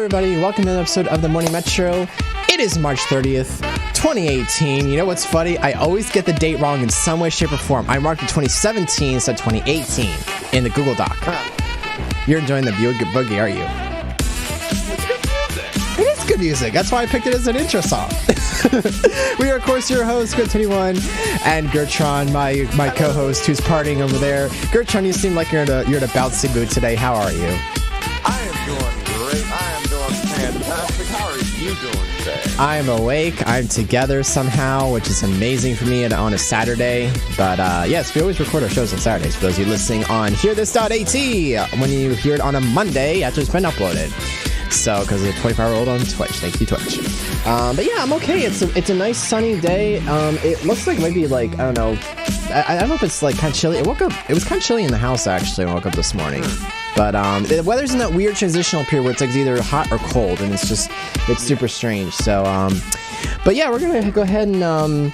everybody. Welcome to another episode of the Morning Metro. It is March 30th, 2018. You know what's funny? I always get the date wrong in some way, shape, or form. I marked it 2017 instead of 2018 in the Google Doc. You're enjoying the boogie, are you? It is good music. That's why I picked it as an intro song. We are, of course, your hosts, Gert21 and Gertron, my co-host, who's partying over there. Gertron, you seem like you're in a bouncy mood today. How are you? I am doing great. I am doing fantastic. How are you doing today? I am awake. I'm together somehow, which is amazing for me on a Saturday. But yes, we always record our shows on Saturdays for those of you listening on hearthis.at when you hear it on a Monday after it's been uploaded. So, because it's 24-hour-old on Twitch. Thank you, Twitch. But yeah, I'm okay. It's a nice sunny day. It looks like maybe I don't know. I don't know if it's like kind of chilly. It was kind of chilly in the house actually when I woke up this morning. But the weather's in that weird transitional period where it's like either hot or cold, and it's super strange. So, but yeah, we're gonna go ahead and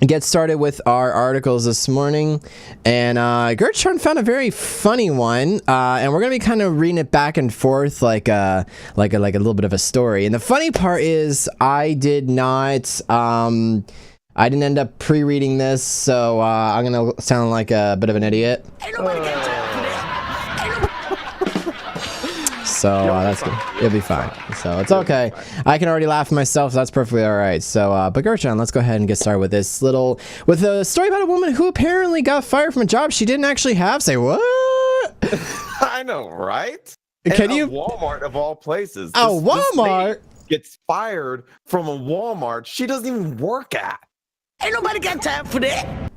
get started with our articles this morning, and Gertrude found a very funny one, and we're gonna be kind of reading it back and forth like a little bit of a story. And the funny part is I didn't end up pre-reading this, so I'm gonna sound like a bit of an idiot. Ain't nobody got time for that. So that's good. It'll be fine. So it's okay. I can already laugh at myself. So that's perfectly all right. So, but Gertrude, let's go ahead and get started with this with a story about a woman who apparently got fired from a job she didn't actually have. Say what? I know, right? Can you? Walmart of all places. Walmart this gets fired from a Walmart she doesn't even work at. Ain't nobody got time for that.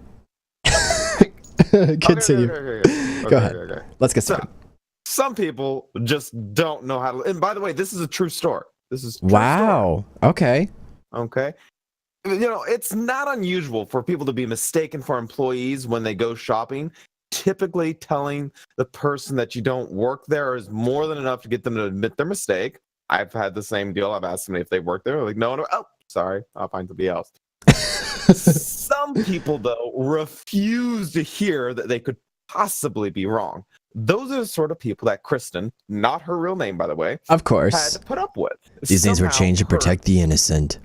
Continue. Okay. Go ahead. Let's get started. Some people just don't know how to. And by the way, this is a true story. This is true wow. Story. Okay. You know, it's not unusual for people to be mistaken for employees when they go shopping. Typically, telling the person that you don't work there is more than enough to get them to admit their mistake. I've had the same deal. I've asked them if they work there. They're like, no. Oh, sorry. I'll find somebody else. Some people, though, refuse to hear that they could possibly be wrong. Those are the sort of people that Kristen, not her real name, by the way, of course, had to put up with. These things were changed to protect the innocent.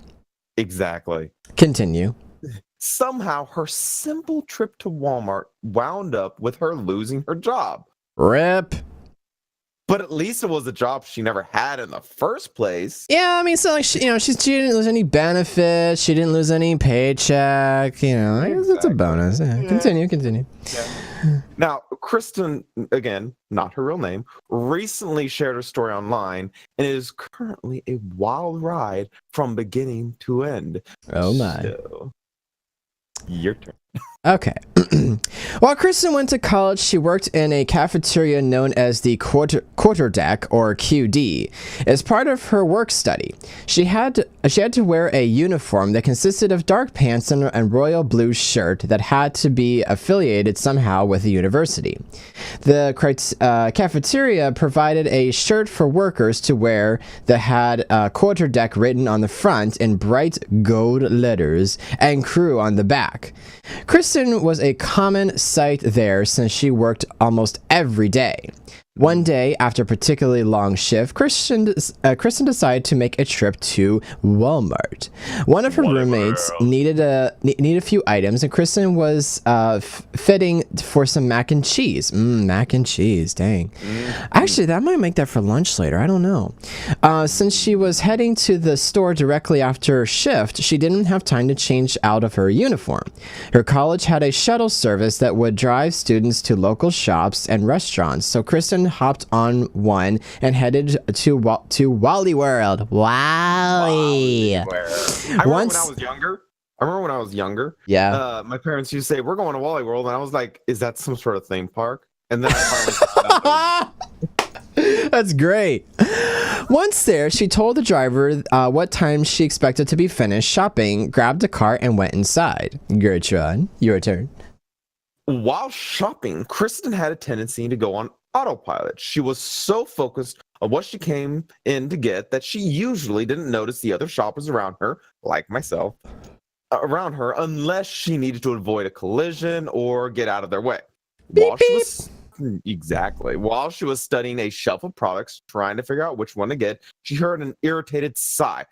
Exactly. Continue. Somehow, her simple trip to Walmart wound up with her losing her job. Rip. But at least it was a job she never had in the first place. Yeah, I mean, so like she didn't lose any benefits. She didn't lose any paycheck. You know, exactly. It's a bonus. Yeah. Yeah. Continue. Yeah. Now, Kristen, again, not her real name, recently shared her story online, and it is currently a wild ride from beginning to end. Oh my! So, your turn. Okay. While Kristen went to college, she worked in a cafeteria known as the quarterdeck, or QD. As part of her work study, she had to wear a uniform that consisted of dark pants and royal blue shirt that had to be affiliated somehow with the university. The cafeteria provided a shirt for workers to wear that had quarterdeck written on the front in bright gold letters and crew on the back. Kristen was a common sight there since she worked almost every day. One day, after a particularly long shift, Kristen decided to make a trip to Walmart. One of her roommates needed a few items, and Kristen was fitting for some mac and cheese. Mac and cheese, dang. Actually, that might make that for lunch later. I don't know. Since she was heading to the store directly after her shift, she didn't have time to change out of her uniform. Her college had a shuttle service that would drive students to local shops and restaurants, so Kristen hopped on one and headed to Wally World. Wally. I remember when I was younger. Yeah. My parents used to say, "We're going to Wally World," and I was like, "Is that some sort of theme park?" And then I finally That's great. Once there, she told the driver what time she expected to be finished shopping, grabbed a cart, and went inside. Gertrude, your turn. While shopping, Kristen had a tendency to go on autopilot. She was so focused on what she came in to get that she usually didn't notice the other shoppers around her, like myself, around her unless she needed to avoid a collision or get out of their way. Beep, beep. Exactly. While she was studying a shelf of products, trying to figure out which one to get, she heard an irritated sigh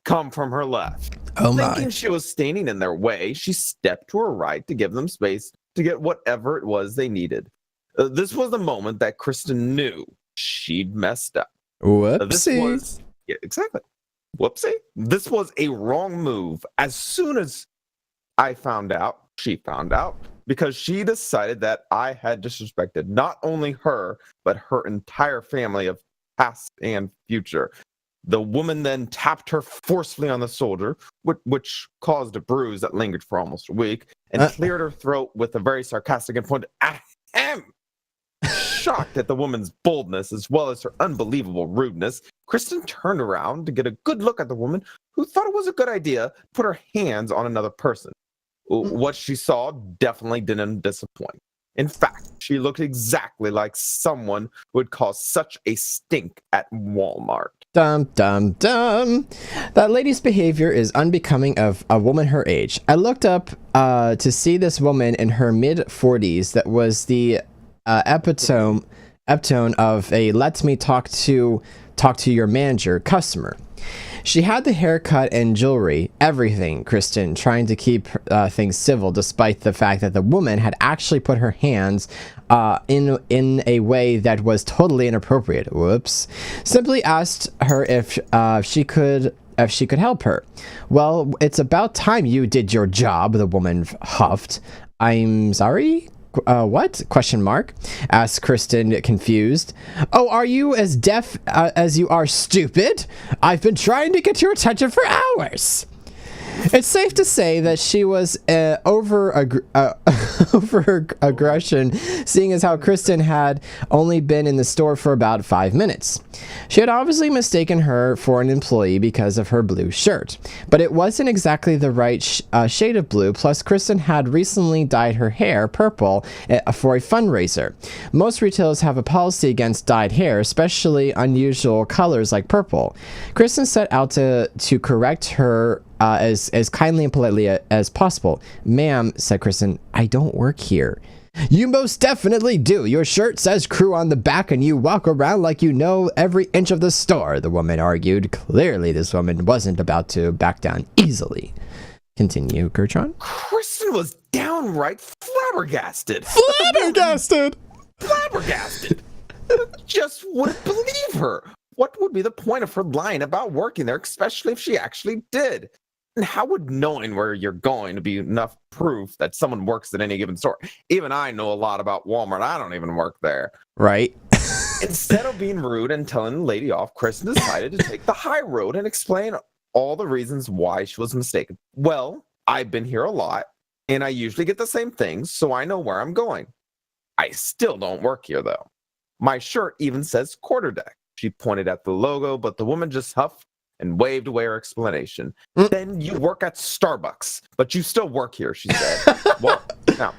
come from her left. Oh Thinking my. she was standing in their way, she stepped to her right to give them space to get whatever it was they needed. This was the moment that Kristen knew she'd messed up. This Whoopsie. was yeah, exactly. Whoopsie. This was a wrong move. As soon as she found out, because she decided that I had disrespected not only her, but her entire family of past and future. The woman then tapped her forcefully on the shoulder, which caused a bruise that lingered for almost a week, and cleared her throat with a very sarcastic and pointed ahem. Shocked at the woman's boldness as well as her unbelievable rudeness, Kristen turned around to get a good look at the woman who thought it was a good idea to put her hands on another person. What she saw definitely didn't disappoint. In fact, she looked exactly like someone who would cause such a stink at Walmart. Dum, dum, dum. That lady's behavior is unbecoming of a woman her age. I looked up to see this woman in her mid-40s that was the epitome of a "let me talk to your manager" customer. She had the haircut and jewelry, everything, Kristen, trying to keep things civil despite the fact that the woman had actually put her hands in a way that was totally inappropriate. Whoops. Simply asked her if she could help her. "Well, it's about time you did your job," the woman huffed. "I'm sorry? What? Question mark? Asked Kristen, confused. "Oh, are you as deaf as you are stupid? I've been trying to get your attention for hours." It's safe to say that she was over her aggression, seeing as how Kristen had only been in the store for about 5 minutes. She had obviously mistaken her for an employee because of her blue shirt, but it wasn't exactly the right shade of blue, plus Kristen had recently dyed her hair purple for a fundraiser. Most retailers have a policy against dyed hair, especially unusual colors like purple. Kristen set out to correct her as kindly and politely as possible. "Ma'am," said Kristen, "I don't work here." "You most definitely do. Your shirt says crew on the back and you walk around like you know every inch of the store," the woman argued. Clearly, this woman wasn't about to back down easily. Continue, Gertron. Kristen was downright flabbergasted. Flabbergasted! Flabbergasted! Just wouldn't believe her. What would be the point of her lying about working there, especially if she actually did? And how would knowing where you're going to be enough proof that someone works at any given store? Even I know a lot about Walmart. I don't even work there. Right. Instead of being rude and telling the lady off, Kristen decided to take the high road and explain all the reasons why she was mistaken. "Well, I've been here a lot, and I usually get the same things, so I know where I'm going. I still don't work here, though. My shirt even says quarterdeck." She pointed at the logo, but the woman just huffed and waved away her explanation. "Then you work at Starbucks, but you still work here," she said. Now,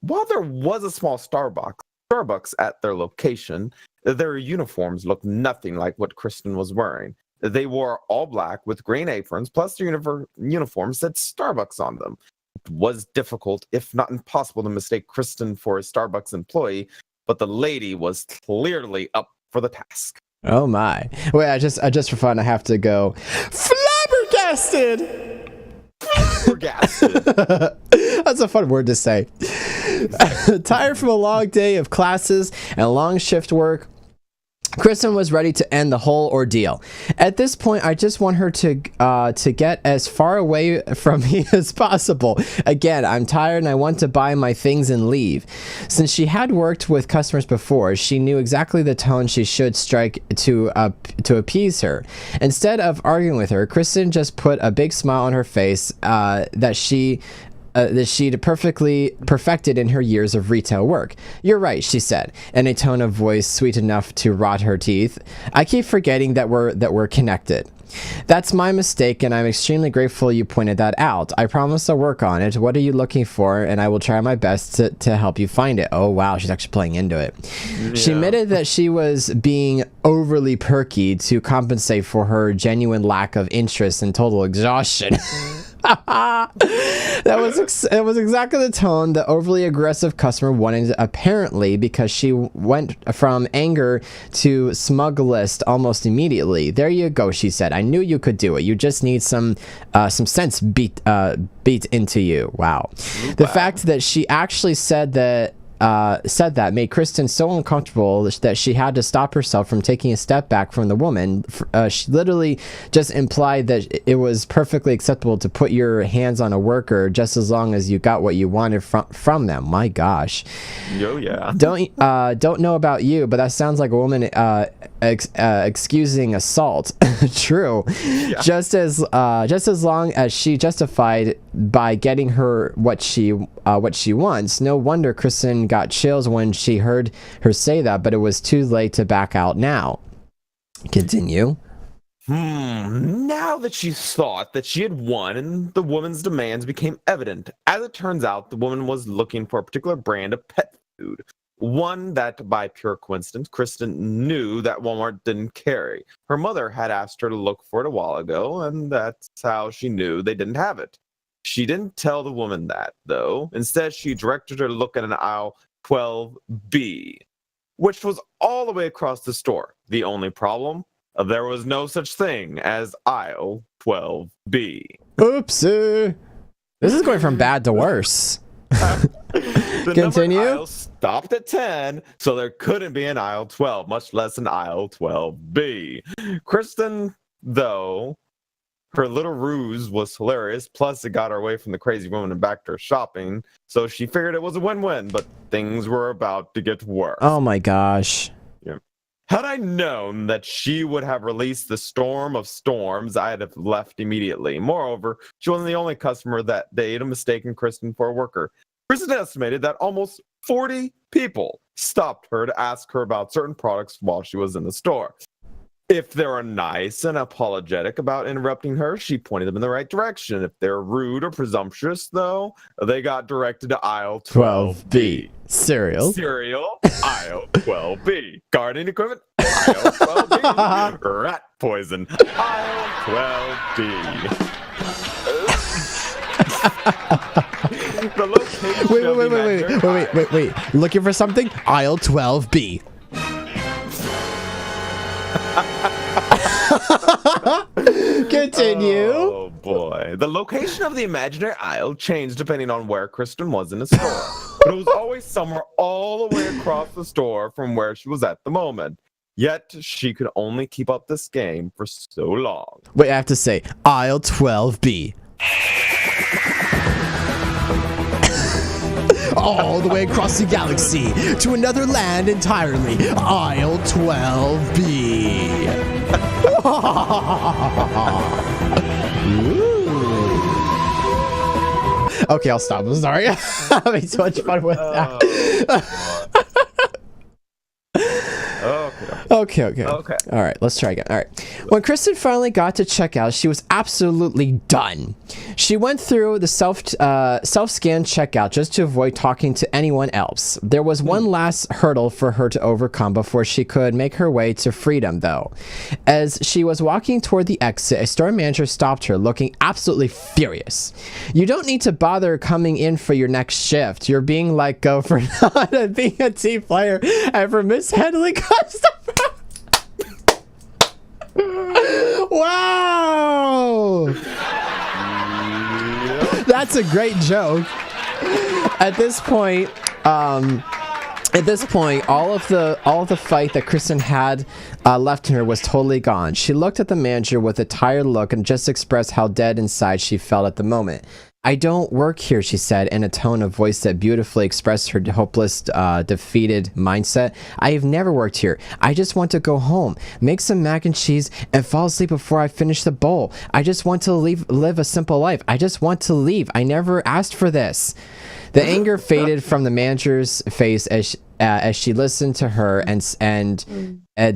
while there was a small Starbucks at their location, their uniforms looked nothing like what Kristen was wearing. They wore all black with green aprons, plus their uniforms said Starbucks on them. It was difficult, if not impossible, to mistake Kristen for a Starbucks employee, but the lady was clearly up for the task. Oh my. Wait, I just for fun I have to go flabbergasted. Flabbergasted. That's a fun word to say. Tired from a long day of classes and long shift work, Kristen was ready to end the whole ordeal. At this point, I just want her to get as far away from me as possible. Again, I'm tired and I want to buy my things and leave. Since she had worked with customers before, she knew exactly the tone she should strike to appease her. Instead of arguing with her, Kristen just put a big smile on her face that she'd perfectly perfected in her years of retail work. "You're right," she said, in a tone of voice sweet enough to rot her teeth. "I keep forgetting that we're connected. That's my mistake, and I'm extremely grateful you pointed that out. I promise I'll work on it. What are you looking for? And I will try my best to help you find it." Oh wow, she's actually playing into it. Yeah. She admitted that she was being overly perky to compensate for her genuine lack of interest and total exhaustion. It was exactly the tone the overly aggressive customer wanted, apparently, because she went from anger to smug list almost immediately. There you go, she said. I knew you could do it. You just need some sense beat into you. Wow. The fact that she actually said that made Kristen so uncomfortable that she had to stop herself from taking a step back from the woman. She literally just implied that it was perfectly acceptable to put your hands on a worker just as long as you got what you wanted from them. My gosh. Yo, yeah. Don't know about you, but that sounds like a woman excusing assault. True. Yeah. Just as long as she justified by getting her what she wants. No wonder Kristen got chills when she heard her say that, but it was too late to back out now. Continue. Now that she thought that she had won and the woman's demands became evident, as it turns out, the woman was looking for a particular brand of pet food. One that, by pure coincidence, Kristen knew that Walmart didn't carry. Her mother had asked her to look for it a while ago, and that's how she knew they didn't have it. She didn't tell the woman that, though. Instead, she directed her to look at an aisle 12B, which was all the way across the store. The only problem? There was no such thing as aisle 12B. Oopsie. This is going from bad to worse. The Continue. Aisle stopped at 10, so there couldn't be an aisle 12, much less an aisle 12B. Kristen, though, her little ruse was hilarious, plus it got her away from the crazy woman and back to her shopping, so she figured it was a win-win, but things were about to get worse. Oh my gosh. Yeah. Had I known that she would have released the storm of storms, I'd have left immediately. Moreover, she wasn't the only customer that day to mistaken Kristen for a worker. Kristen estimated that almost 40 people stopped her to ask her about certain products while she was in the store. If they were nice and apologetic about interrupting her, she pointed them in the right direction. If they're rude or presumptuous, though, they got directed to aisle 12B. Cereal, aisle 12B. Gardening equipment, aisle 12B. Rat poison, aisle 12B. The location wait. Looking for something? Aisle 12B. Continue. Oh boy. The location of the imaginary aisle changed depending on where Kristen was in the store. But it was always somewhere all the way across the store from where she was at the moment. Yet she could only keep up this game for so long. Wait, I have to say, aisle 12B. All the way across the galaxy to another land entirely. Aisle 12B. Okay, I'll stop. I'm sorry. I'm having so much fun with that. Okay. All right, let's try again. All right. When Kristen finally got to checkout, she was absolutely done. She went through the self-scan checkout just to avoid talking to anyone else. There was one last hurdle for her to overcome before she could make her way to freedom, though. As she was walking toward the exit, a store manager stopped her, looking absolutely furious. "You don't need to bother coming in for your next shift. You're being let go for not being a team player and for mishandling customers." Wow! That's a great joke. At this point, all of the fight that Kristen had left in her was totally gone. She looked at the manager with a tired look and just expressed how dead inside she felt at the moment. "I don't work here," she said in a tone of voice that beautifully expressed her hopeless, defeated mindset. "I have never worked here. I just want to go home, make some mac and cheese, and fall asleep before I finish the bowl. I just want to live a simple life. I just want to leave. I never asked for this." The anger faded from the manager's face as she listened to her and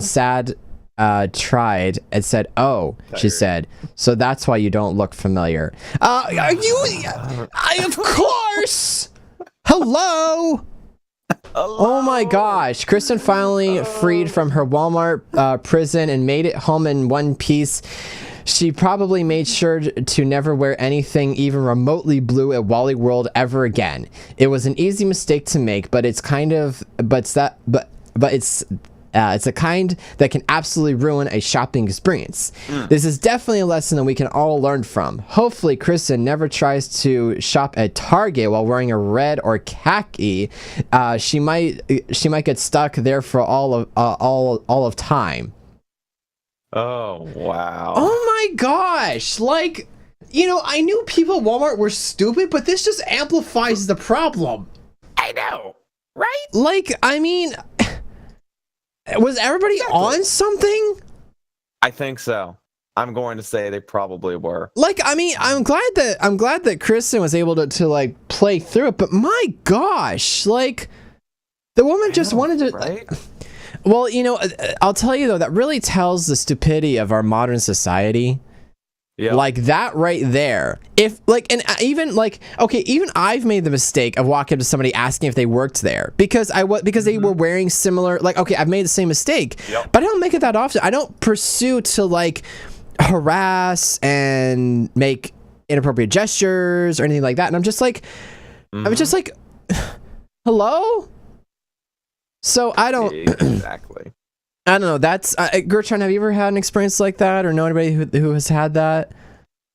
sad tried and said, "Oh," she said, "so that's why you don't look familiar." Are you? Of course. Hello. Oh my gosh. Kristen finally freed from her Walmart prison and made it home in one piece. She probably made sure to never wear anything even remotely blue at Wally World ever again. It was an easy mistake to make, but it's it's a kind that can absolutely ruin a shopping experience. This is definitely a lesson that we can all learn from. Hopefully, Kristen never tries to shop at Target while wearing a red or khaki. She might get stuck there for all of time. Oh, wow. Oh my gosh! Like, I knew people at Walmart were stupid, but this just amplifies the problem. I know, right? Like, I mean, was everybody on something? I think so. I'm going to say they probably were. Like, I mean, I'm glad that Kristen was able to like play through it, but my gosh, like, the woman wanted to. Right? Well, I'll tell you though, that really tells the stupidity of our modern society. Yeah. Like that right there. If like, and even like, okay, even I've made the mistake of walking up to somebody asking if they worked there because they were wearing similar, like, okay, I've made the same mistake, but I don't make it that often. I don't pursue to like harass and make inappropriate gestures or anything like that. And I'm just like, hello? So I don't exactly. I don't know. That's Gertrude. Have you ever had an experience like that, or know anybody who has had that?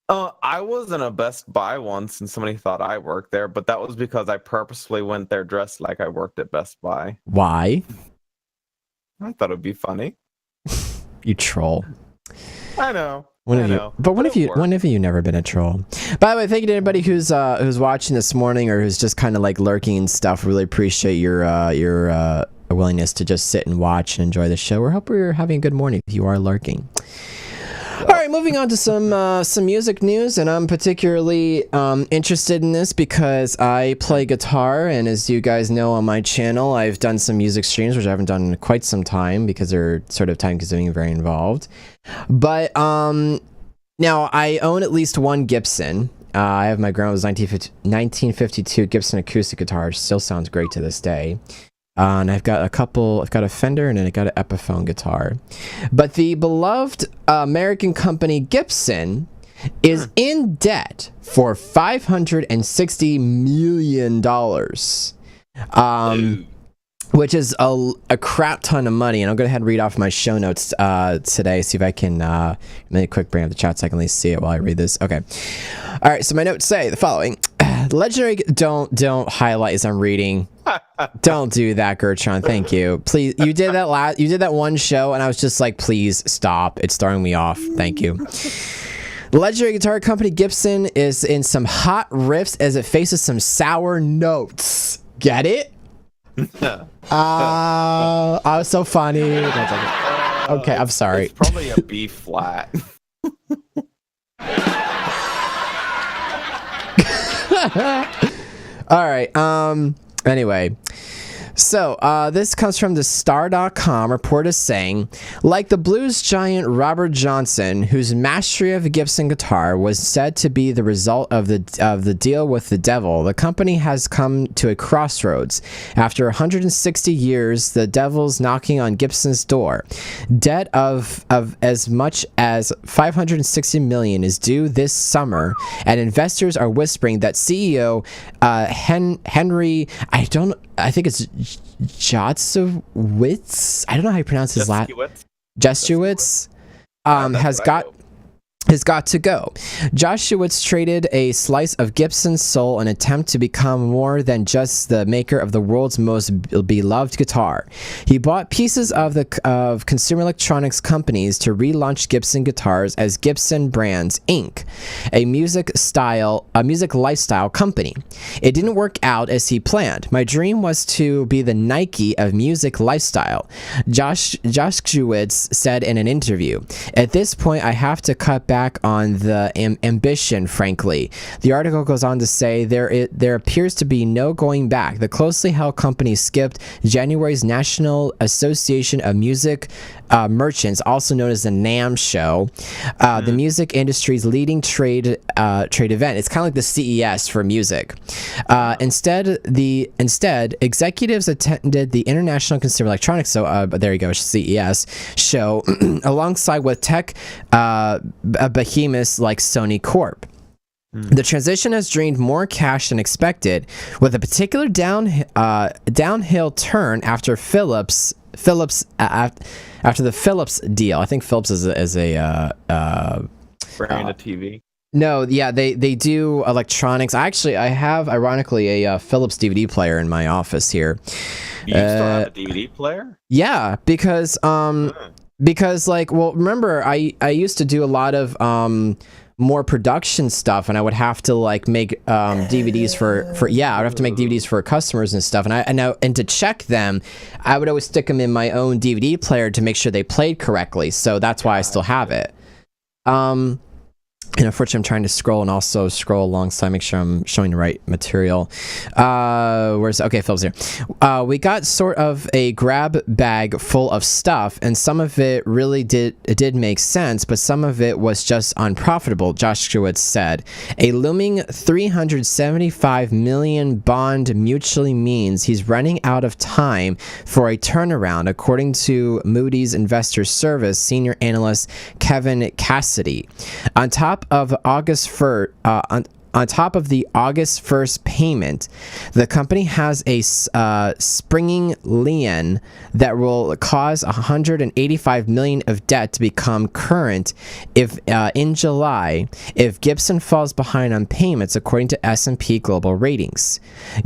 I was in a Best Buy once, and somebody thought I worked there, but that was because I purposely went there dressed like I worked at Best Buy. Why? I thought it'd be funny. You troll. I know. When have you never been a troll? By the way, thank you to anybody who's watching this morning or who's just kind of like lurking and stuff. Really appreciate your willingness to just sit and watch and enjoy the show. We hope you're having a good morning if you are lurking. All right, moving on to some music news, and I'm particularly interested in this because I play guitar, and as you guys know on my channel, I've done some music streams, which I haven't done in quite some time because they're sort of time-consuming and very involved. But now I own at least one Gibson. I have my grandma's 1952 Gibson acoustic guitar. Still sounds great to this day. And I've got a Fender and then I got an Epiphone guitar. But the beloved American company Gibson is in debt for $560 million. Which is a crap ton of money. And I'll go ahead and read off my show notes today, see if I can make a quick bring up the chat so I can at least see it while I read this. Okay. All right, so my notes say the following. Legendary, don't highlight as I'm reading. Don't do that, Gertrude. Thank you. Please, you did that one show, and I was just like, please stop. It's throwing me off. Thank you. The legendary guitar company Gibson is in some hot riffs as it faces some sour notes. Get it? I was so funny. Okay, I'm sorry. It's probably a B flat. All right. Anyway. So, this comes from the Star.com. Report is saying, like the blues giant Robert Johnson, whose mastery of a Gibson guitar was said to be the result of the deal with the devil, the company has come to a crossroads. After 160 years, the devil's knocking on Gibson's door. Debt of as much as $560 million is due this summer, and investors are whispering that CEO Henry, I think it's Jotzowitz. I don't know how you pronounce his last. Jeszewicz has got to go. Jeszewicz traded a slice of Gibson's soul in an attempt to become more than just the maker of the world's most beloved guitar. He bought pieces of consumer electronics companies to relaunch Gibson guitars as Gibson Brands Inc., a music lifestyle company. It didn't work out as he planned. My dream was to be the Nike of music lifestyle, Jeszewicz said in an interview. At this point, I have to cut back on the ambition, frankly. The article goes on to say there appears to be no going back. The closely held company skipped January's National Association of Music Merchants, also known as the NAMM show, the music industry's leading trade event. It's kind of like the CES for music. Instead, executives attended the International Consumer Electronics, so there you go, CES show, alongside with tech behemoths like Sony Corp. The transition has drained more cash than expected, with a particular downhill turn after after the Philips deal. I think Philips is a brand of TV. No, yeah, they do electronics. I have, ironically, a Philips DVD player in my office here. You still have a DVD player? Yeah, because like, well, remember, I used to do a lot of more production stuff, and I would have to like make DVDs for I would have to make DVDs for customers and stuff, and to check them, I would always stick them in my own DVD player to make sure they played correctly. So that's why I still have it. And unfortunately, I'm trying to scroll and also scroll alongside, make sure I'm showing the right material. Okay, Phil's here. We got sort of a grab bag full of stuff, and some of it really did make sense, but some of it was just unprofitable, Joshkowitz said. A looming $375 million bond mutually means he's running out of time for a turnaround, according to Moody's Investor Service senior analyst Kevin Cassidy. On top of the August 1st payment, the company has a springing lien that will cause $185 million of debt to become current in July if Gibson falls behind on payments, according to S&P Global Ratings.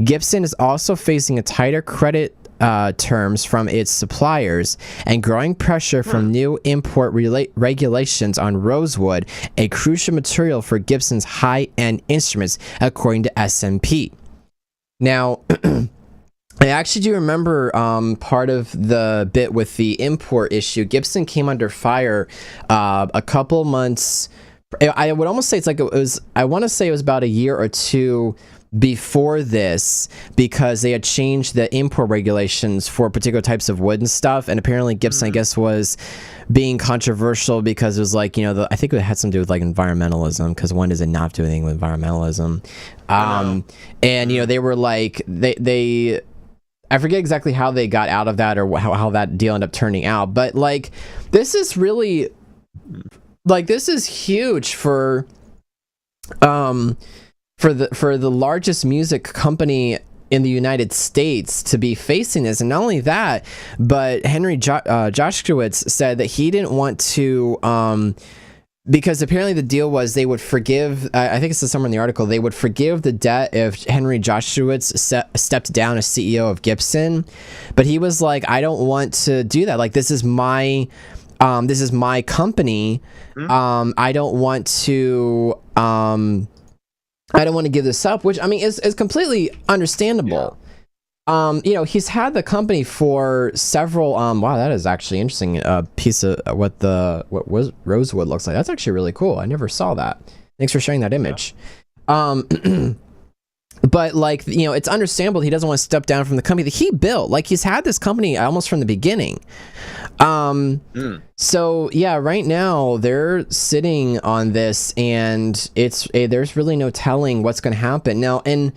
Gibson is also facing a tighter credit terms from its suppliers and growing pressure from new import regulations on rosewood, a crucial material for Gibson's high-end instruments, according to S&P. Now, I actually do remember part of the bit with the import issue. Gibson came under fire a couple months. I would almost say I want to say it was about a year or two before this, because they had changed the import regulations for particular types of wood and stuff, and apparently Gibson, I guess, was being controversial because it was like, I think it had something to do with like environmentalism, because when does it not do anything with environmentalism? And they were like, they I forget exactly how they got out of that or how that deal ended up turning out, but like, this is really, like, this is huge for the largest music company in the United States to be facing this. And not only that, but Henry Joshkowitz said that he didn't want to, because apparently the deal was they would forgive, I think it's somewhere in the article, they would forgive the debt if Henry Joshkowitz stepped down as CEO of Gibson. But he was like, I don't want to do that. Like, this is my company. I don't want to, give this up, which, I mean, is completely understandable. Yeah. He's had the company for several, wow, that is actually interesting, piece of what rosewood looks like. That's actually really cool. I never saw that. Thanks for sharing that image. Yeah. But like, it's understandable he doesn't want to step down from the company that he built. Like, he's had this company almost from the beginning. So yeah, right now they're sitting on this, and there's really no telling what's going to happen now. And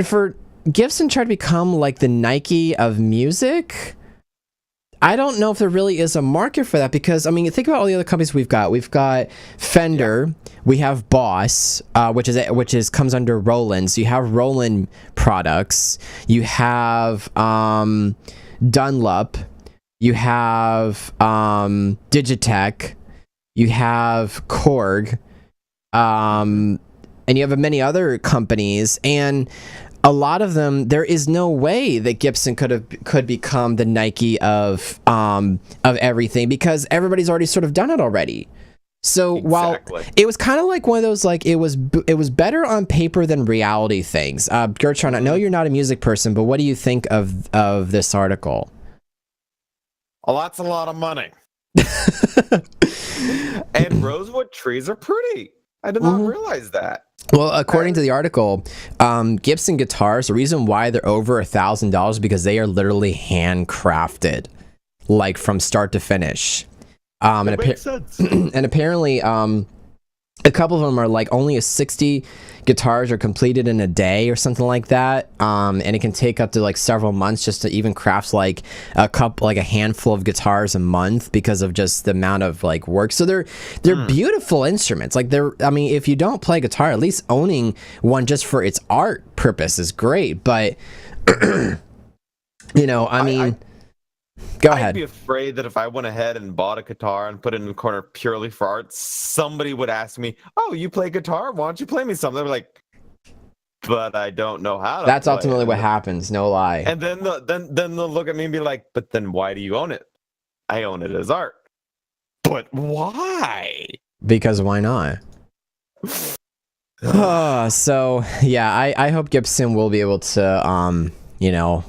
for Gibson try to become like the Nike of music, I don't know if there really is a market for that, because, I mean, think about all the other companies we've got. We've got Fender, we have Boss, which comes under Roland. So you have Roland products, you have Dunlop, you have Digitech, you have Korg, and you have many other companies, and a lot of them, there is no way that Gibson could become the Nike of everything, because everybody's already sort of done it already. So while it was kind of like one of those, like, it was better on paper than reality things. Gertrude, I know you're not a music person, but what do you think of this article? That's a lot of money. And rosewood trees are pretty. I did not realize that. Well, according to the article, Gibson guitars, the reason why they're over $1,000 is because they are literally handcrafted, like from start to finish. That makes sense. And apparently, a couple of them are like only 60 guitars are completed in a day or something like that, and it can take up to like several months just to even craft like a handful of guitars a month because of just the amount of like work. So they're beautiful instruments. Like I mean, if you don't play guitar, at least owning one just for its art purpose is great. But you know, I mean. Go ahead. I'd be afraid that if I went ahead and bought a guitar and put it in the corner purely for art, somebody would ask me, "Oh, you play guitar? Why don't you play me something?" They're like, "But I don't know how to." That's ultimately what happens. No lie. And then they'll look at me and be like, "But then why do you own it?" I own it as art. But why? Because why not? So yeah, I hope Gibson will be able to you know,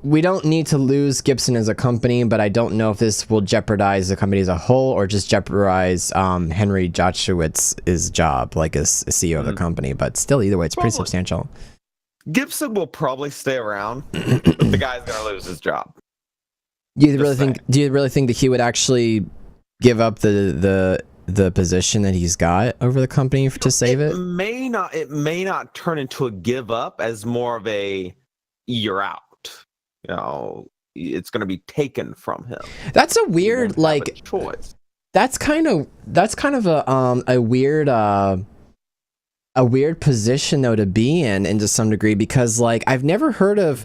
we don't need to lose Gibson as a company, but I don't know if this will jeopardize the company as a whole or just jeopardize Henry Joshowitz's job, like as CEO of the company. But still, either way, it's pretty substantial. Gibson will probably stay around, but the guy's gonna lose his job. Do you really think that he would actually give up the position that he's got over the company to save it? It may not turn into a give up as more of a you're out. You know, it's going to be taken from him. That's a weird like choice. That's kind of a weird position though to be in to some degree, because like I've never heard of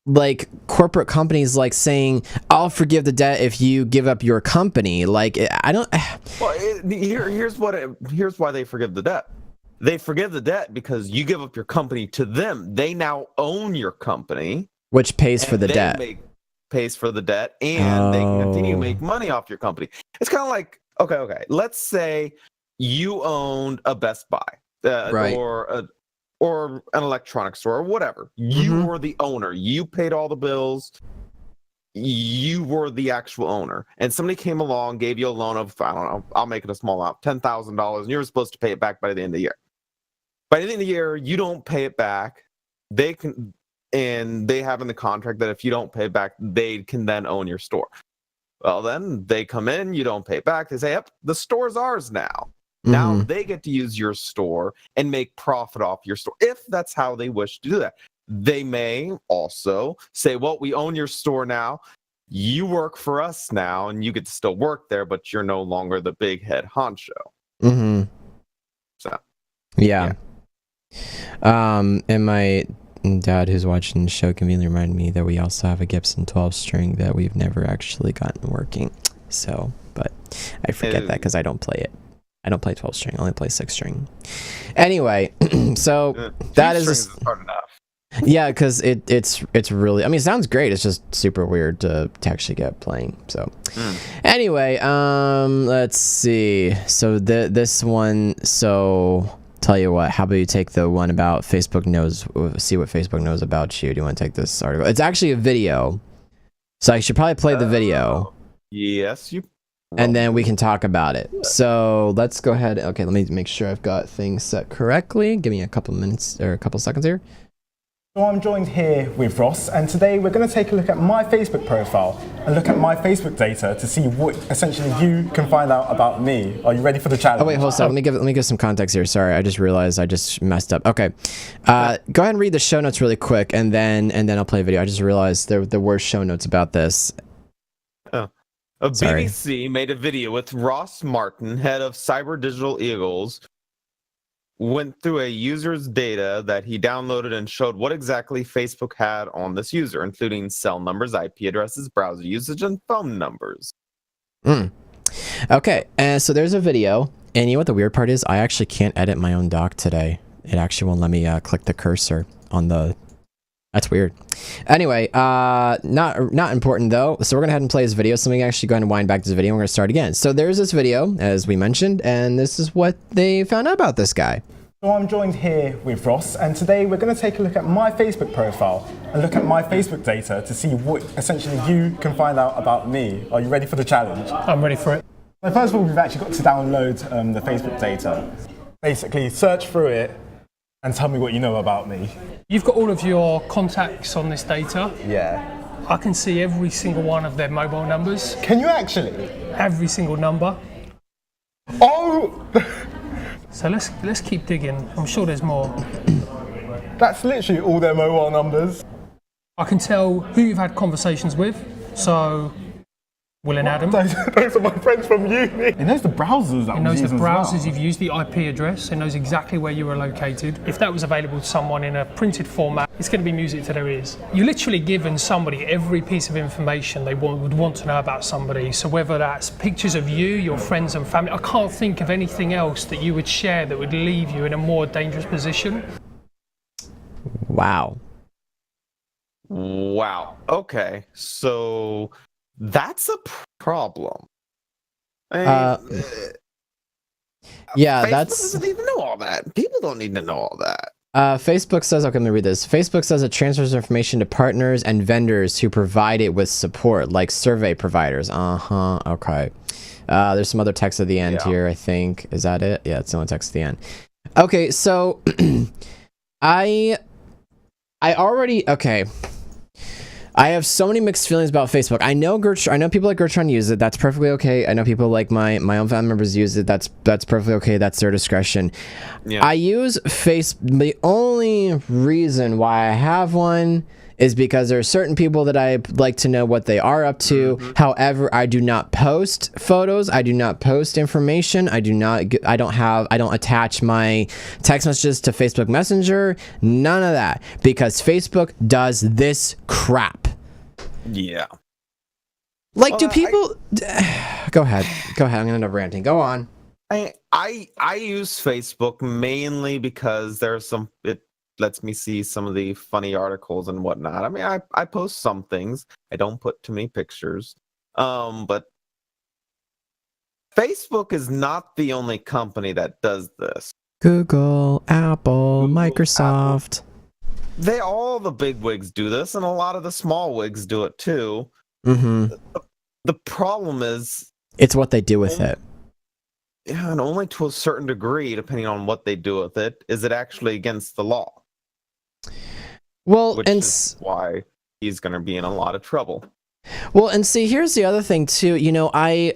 like corporate companies like saying, "I'll forgive the debt if you give up your company." Like I don't. Well, here's why they forgive the debt. They forgive the debt because you give up your company to them. They now own your company, which pays for the debt. Pays for the debt, and they can continue to make money off your company. It's kind of like, okay. Let's say you owned a Best Buy, right, or an electronics store or whatever. You were the owner. You paid all the bills. You were the actual owner, and somebody came along, gave you a loan of, I don't know, I'll make it a small amount, $10,000, and you're supposed to pay it back by the end of the year. By the end of the year, you don't pay it back. They can, and they have in the contract that if you don't pay it back, they can then own your store. Well, then they come in, you don't pay it back. They say, "Yep, the store's ours now." Now they get to use your store and make profit off your store if that's how they wish to do that. They may also say, "Well, we own your store now. You work for us now, and you get to still work there, but you're no longer the big head honcho." So, yeah. And my dad, who's watching the show, conveniently reminded me that we also have a Gibson 12 string that we've never actually gotten working. So, but I forget that because I don't play it. I don't play 12 string. I only play 6 string. Anyway, so that is hard enough. Yeah, because it's really, I mean, it sounds great. It's just super weird to actually get playing. So anyway, let's see. So this one. So tell you what. How about you take the one about Facebook knows? See what Facebook knows about you. Do you want to take this article? It's actually a video, so I should probably play the video. Yes, you. And then we can talk about it. So let's go ahead. Okay, let me make sure I've got things set correctly. Give me a couple minutes or a couple seconds here. So I'm joined here with Ross, and today we're going to take a look at my Facebook profile and look at my Facebook data to see what essentially you can find out about me. Are you ready for the challenge? Oh wait, hold on. Let me give some context here. Sorry, I just realized I just messed up. Okay, go ahead and read the show notes really quick, and then I'll play a video. I just realized there were show notes about this. BBC made a video with Ross Martin, head of Cyber Digital Eagles, went through a user's data that he downloaded and showed what exactly Facebook had on this user, including cell numbers, IP addresses, browser usage, and phone numbers. Okay, and so there's a video, and you know what the weird part is? I actually can't edit my own doc today. It actually won't let me click the cursor on the... That's weird. Anyway, not important though. So we're gonna head and play this video. So we can actually go ahead and wind back to this video. And we're gonna start again. So there's this video, as we mentioned, and this is what they found out about this guy. So I'm joined here with Ross, and today we're going to take a look at my Facebook profile and look at my Facebook data to see what essentially you can find out about me. Are you ready for the challenge? I'm ready for it. So first of all, we've actually got to download the Facebook data. Basically, search through it and tell me what you know about me. You've got all of your contacts on this data. Yeah. I can see every single one of their mobile numbers. Can you actually? Every single number. Oh! So let's keep digging. I'm sure there's more. That's literally all their mobile numbers. I can tell who you've had conversations with. So Will and Adam. Those are my friends from uni. It knows the browsers that It knows the as browsers well. you've used, the IP address. It knows exactly where you were located. If that was available to someone in a printed format, it's going to be music to their ears. You're literally giving somebody every piece of information they would want to know about somebody. So whether that's pictures of you, your friends and family, I can't think of anything else that you would share that would leave you in a more dangerous position. Wow. Wow. Okay. So that's a problem. I mean, Yeah, Facebook that's... doesn't need to know all that. People don't need to know all that. Facebook says, okay, let me read this. Facebook says it transfers information to partners and vendors who provide it with support, like survey providers. Okay. There's some other text at the end here, I think. Is that it? Yeah, it's the only text at the end. Okay, so I already, okay. I have so many mixed feelings about Facebook. I know people like Gertrude use it. That's perfectly okay. I know people like my own family members use it. That's perfectly okay. That's their discretion. Yeah. I use the only reason why I have one is because there are certain people that I like to know what they are up to. However, I do not post photos. I do not post information. I don't attach my text messages to Facebook Messenger. None of that, because Facebook does this crap. Yeah. Like, do people... Go ahead. I'm gonna end up ranting. Go on. I use Facebook mainly because it lets me see some of the funny articles and whatnot. I mean, I post some things. I don't put too many pictures. But Facebook is not the only company that does this. Google, Apple, Microsoft. All the big wigs do this, and a lot of the small wigs do it too. Mm-hmm. The problem is... It's what they do with it. Yeah, and only to a certain degree, depending on what they do with it, is it actually against the law. Well, Which is why he's going to be in a lot of trouble. Well, and see, here's the other thing too. You know, I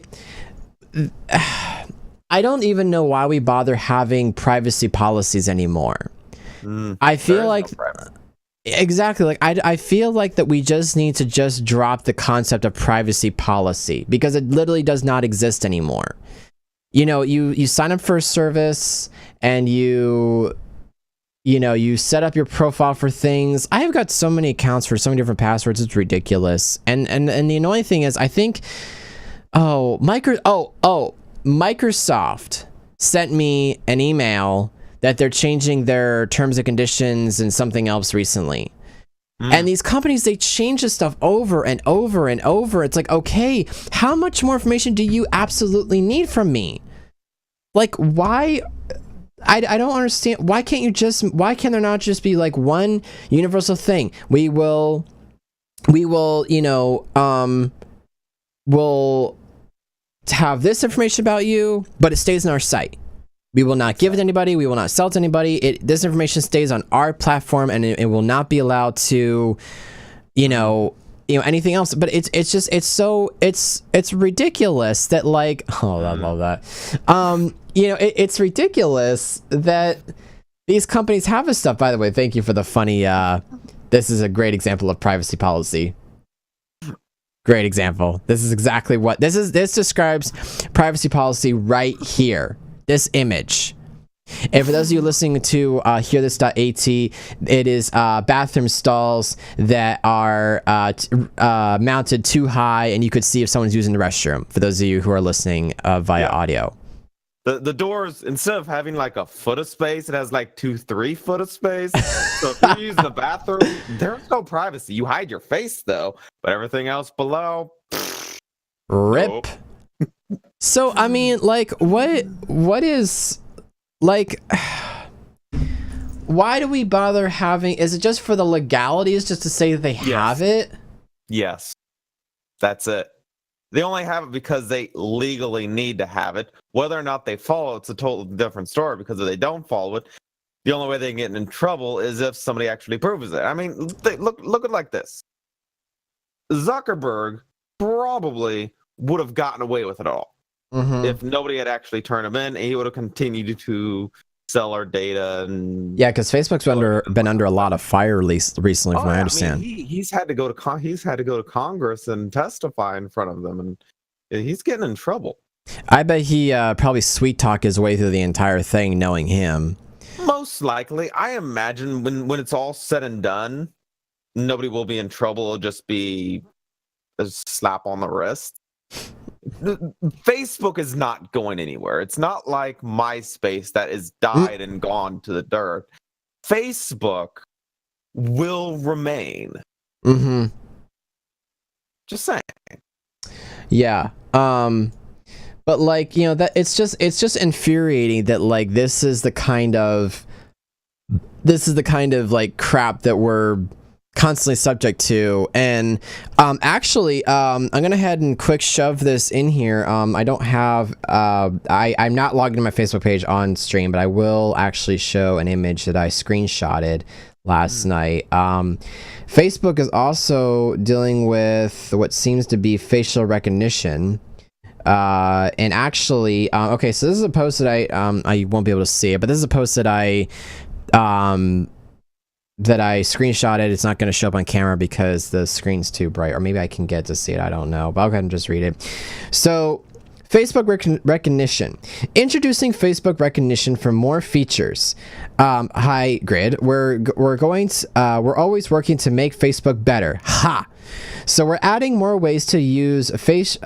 don't even know why we bother having privacy policies anymore. I feel like exactly, like I feel like that we just need to just drop the concept of privacy policy, because it literally does not exist anymore. You know, you sign up for a service and you set up your profile for things. I have got so many accounts for so many different passwords. It's ridiculous. And the annoying thing is, I think, Microsoft sent me an email that they're changing their terms and conditions and something else recently. And these companies, they change this stuff over and over and over. It's like, okay, how much more information do you absolutely need from me? Like, why? I don't understand. Why can there not just be like one universal thing? We'll have this information about you, but it stays on our site. We will not give it to anybody. We will not sell it to anybody. This information stays on our platform, and it will not be allowed to, anything else. But it's ridiculous that, like, oh, I love that. It's ridiculous that these companies have this stuff. By the way, thank you for the funny. This is a great example of privacy policy. Great example. This is exactly what this is. This describes privacy policy right here. This image. And for those of you listening to hearthis.at, it is bathroom stalls that are mounted too high, and you could see if someone's using the restroom. For those of you who are listening via audio. The doors, instead of having like a foot of space, it has like 3 foot of space. So if you're using the bathroom, there's no privacy. You hide your face though, but everything else below, rip. Nope. So I mean, like, what is, like, why do we bother having? Is it just for the legalities, just to say that they have it? Yes, that's it. They only have it because they legally need to have it. Whether or not they follow it's a totally different story, because if they don't follow it, the only way they can get in trouble is if somebody actually proves it. I mean, look at it like this. Zuckerberg probably would have gotten away with it all. If nobody had actually turned him in, he would have continued to sell our data. And Yeah, because Facebook's been under a lot of fire recently, from what I understand. He's had to go to Congress and testify in front of them, and he's getting in trouble. I bet he probably sweet talk his way through the entire thing, knowing him. Most likely. I imagine when it's all said and done, nobody will be in trouble. It'll just be a slap on the wrist. Facebook is not going anywhere. It's not like MySpace that is died and gone to the dirt. Facebook will remain. Mm-hmm. Just saying. Yeah. But like, you know, that it's just infuriating that like this is the kind of like crap that we're constantly subject to. And actually I'm gonna head and quick shove this in here. I don't have I'm not logged into my Facebook page on stream, but I will actually show an image that I screenshotted last night. Facebook is also dealing with what seems to be facial recognition. And actually, okay, so this is a post that I won't be able to see it, but this is a post that I screenshotted. It's not going to show up on camera because the screen's too bright, or maybe I can get to see it. I don't know, but I'll go ahead and just read it. So, Facebook recognition. Introducing Facebook recognition for more features. Hi, Grid. We're always working to make Facebook better. Ha! So we're adding more ways to use face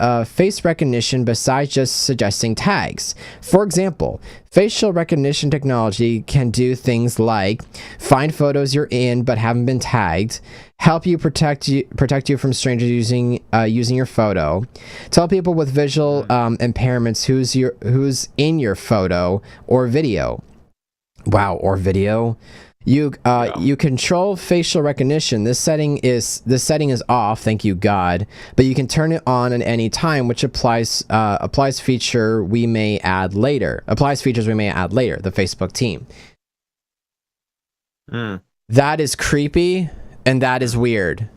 recognition besides just suggesting tags. For example, facial recognition technology can do things like find photos you're in but haven't been tagged, help you protect you from strangers using your photo, tell people with visual impairments who's in your photo or video. Wow, or video. You control facial recognition. This setting is off, thank you God, but you can turn it on at any time, which applies features we may add later. The Facebook team. That is creepy and that is weird.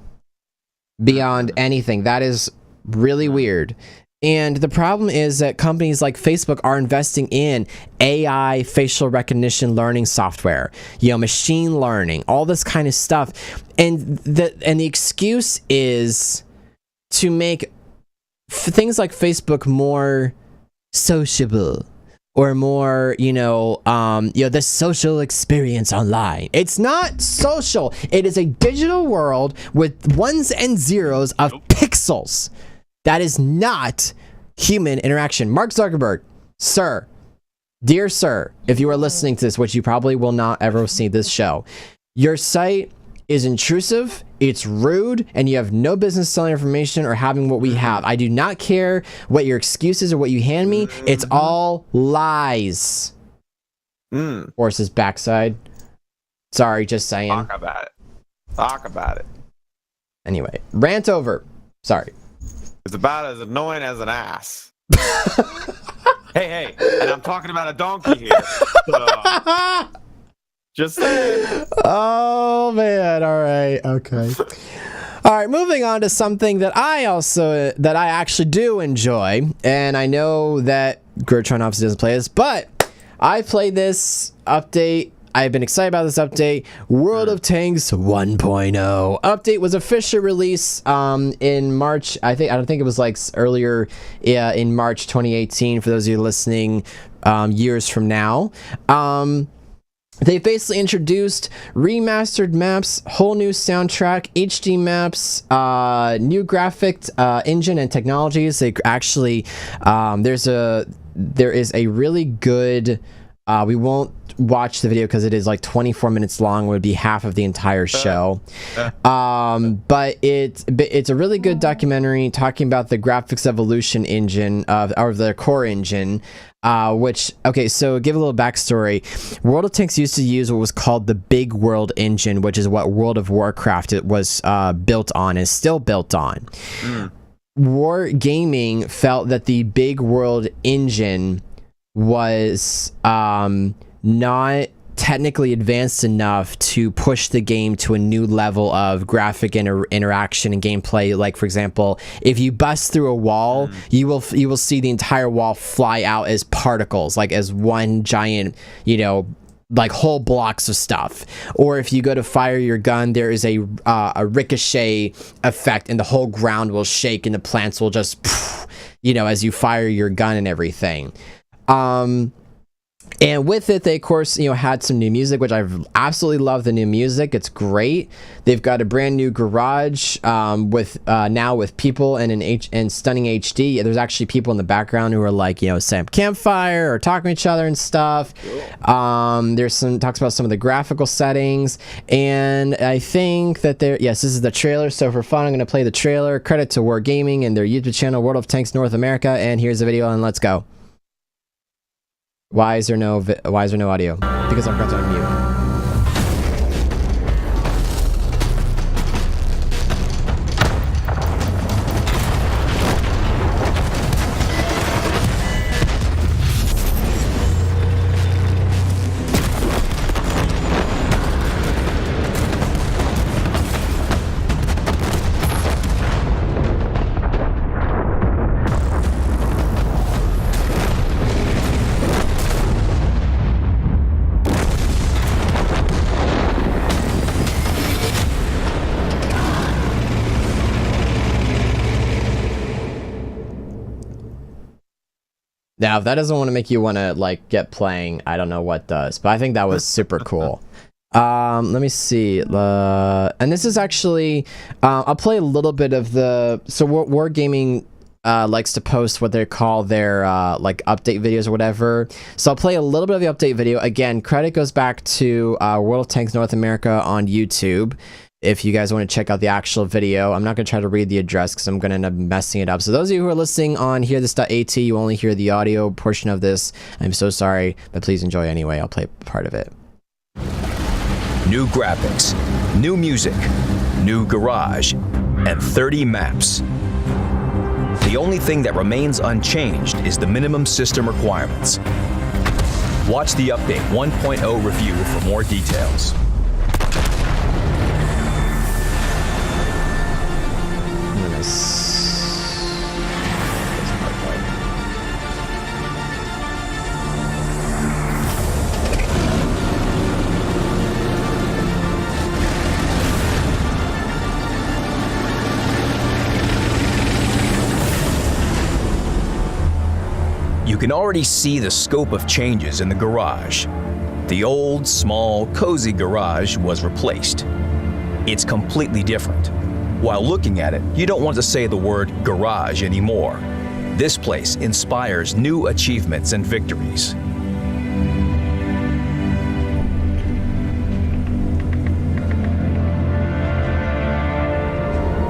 Beyond anything, that is really weird. And the problem is that companies like Facebook are investing in AI facial recognition learning software, machine learning, all this kind of stuff. And the excuse is to make things like Facebook more sociable or more, the social experience online. It's not social. It is a digital world with ones and zeros of pixels. That is not human interaction. Mark Zuckerberg, sir, dear sir, if you are listening to this, which you probably will not ever see this show, your site is intrusive, it's rude, and you have no business selling information or having what we have. I do not care what your excuses or what you hand me. It's all lies. Horse's backside. Sorry, just saying. Talk about it. Anyway, rant over. Sorry. It's about as annoying as an ass. hey, and I'm talking about a donkey here. So, just saying. Oh man! All right, okay. All right, moving on to something that I actually do enjoy, and I know that Gertrude obviously doesn't play this, but I played this update. I've been excited about this update. World of Tanks 1.0 update was officially released in March. I don't think it was like earlier in March 2018. For those of you listening, years from now. They basically introduced remastered maps, whole new soundtrack, HD maps, new graphic engine and technologies. They actually there is a really good. We won't watch the video because it is like 24 minutes long. It would be half of the entire show. But it's a really good documentary talking about the graphics evolution engine or the core engine. So give a little backstory. World of Tanks used to use what was called the Big World engine, which is what World of Warcraft was built on, is still built on. War Gaming felt that the Big World engine was not technically advanced enough to push the game to a new level of graphic interaction and gameplay. Like, for example, if you bust through a wall, you will see the entire wall fly out as particles, like as one giant, you know, like whole blocks of stuff. Or if you go to fire your gun, there is a ricochet effect, and the whole ground will shake, and the plants will just, you know, as you fire your gun and everything. And with it, they, of course, you know, had some new music, which I've absolutely loved the new music. It's great. They've got a brand new garage with now with people and in stunning HD. There's actually people in the background who are like, you know, setting up campfire or talking to each other and stuff. There's some talks about some of the graphical settings, and I think that yes, this is the trailer. So for fun, I'm going to play the trailer. Credit to Wargaming and their YouTube channel, World of Tanks North America, and here's the video, and let's go. Why is there no audio? Because I forgot to unmute. Now, if that doesn't want to make you want to, like, get playing, I don't know what does. But I think that was super cool. Let me see. And this is actually... I'll play a little bit of the... So, Wargaming likes to post what they call their, like, update videos or whatever. So, I'll play a little bit of the update video. Again, credit goes back to World of Tanks North America on YouTube. If you guys want to check out the actual video, I'm not going to try to read the address because I'm going to end up messing it up. So those of you who are listening on hearthis.at, you only hear the audio portion of this. I'm so sorry, but please enjoy anyway. I'll play part of it. New graphics, new music, new garage, and 30 maps. The only thing that remains unchanged is the minimum system requirements. Watch the Update 1.0 review for more details. You can already see the scope of changes in the garage. The old, small, cozy garage was replaced. It's completely different. While looking at it, you don't want to say the word garage anymore. This place inspires new achievements and victories.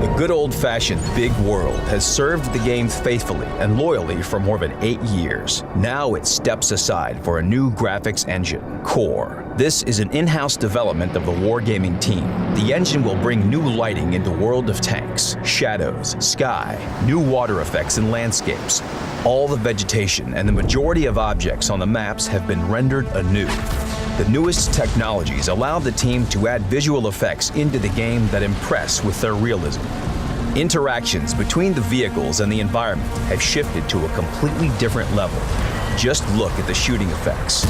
The good old-fashioned big world has served the game faithfully and loyally for more than 8 years. Now it steps aside for a new graphics engine, Core. This is an in-house development of the Wargaming team. The engine will bring new lighting into World of Tanks, shadows, sky, new water effects and landscapes. All the vegetation and the majority of objects on the maps have been rendered anew. The newest technologies allow the team to add visual effects into the game that impress with their realism. Interactions between the vehicles and the environment have shifted to a completely different level. Just look at the shooting effects.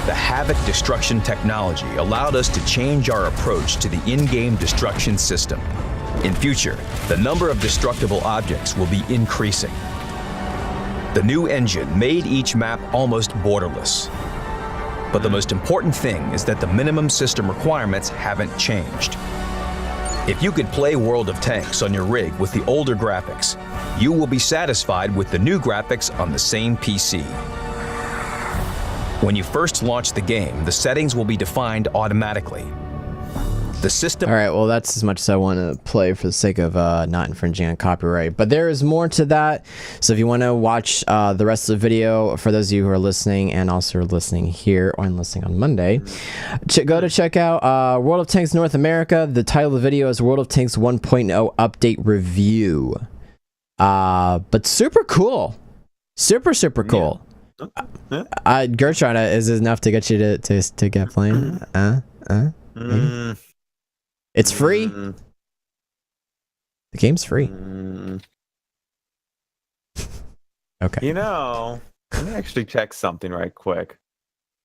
The Havoc destruction technology allowed us to change our approach to the in-game destruction system. In future, the number of destructible objects will be increasing. The new engine made each map almost borderless. But the most important thing is that the minimum system requirements haven't changed. If you could play World of Tanks on your rig with the older graphics, you will be satisfied with the new graphics on the same PC. When you first launch the game, the settings will be defined automatically. The system... All right, well, that's as much as I want to play for the sake of not infringing on copyright. But there is more to that. So if you want to watch the rest of the video, for those of you who are listening and also are listening here or listening on Monday, go to check out World of Tanks North America. The title of the video is World of Tanks 1.0 Update Review. But super cool. Super cool. Gertrude, is it enough to get you to get playing? Maybe? It's free. The game's free. Okay. You know, let me actually check something right quick.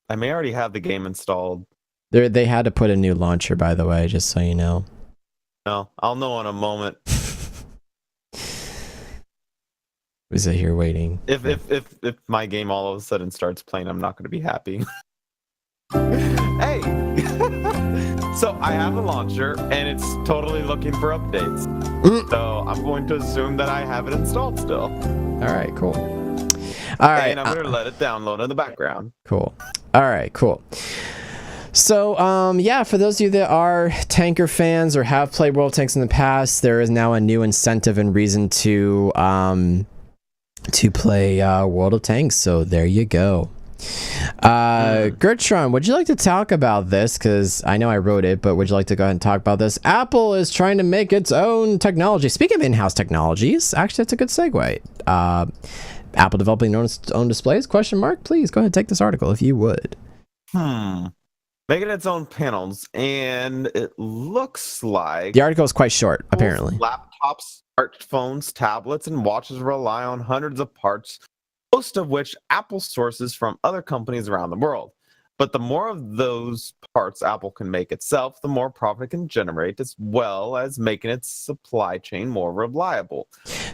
I may already have the game installed. They had to put a new launcher, by the way, just so you know. No, I'll know in a moment. Was it here waiting? If my game all of a sudden starts playing, I'm not going to be happy. Hey, so I have a launcher and it's totally looking for updates. So I'm going to assume that I have it installed still. All right, cool. All right, and I'm going to let it download in the background. Cool. All right, cool. So, yeah, for those of you that are tanker fans or have played World of Tanks in the past, there is now a new incentive and reason to play World of Tanks. So there you go. Gertrude, would you like to talk about this? Because I know I wrote it, but would you like to go ahead and talk about this? Apple is trying to make its own technology. Speaking of in-house technologies, actually, that's a good segue. Apple developing its own displays? Question mark. Please go ahead and take this article if you would. Making its own panels, and it looks like The article is quite short, apparently. laptops, smartphones, tablets, and watches rely on hundreds of parts, most of which Apple sources from other companies around the world. But the more of those parts Apple can make itself, the more profit it can generate, as well as making its supply chain more reliable.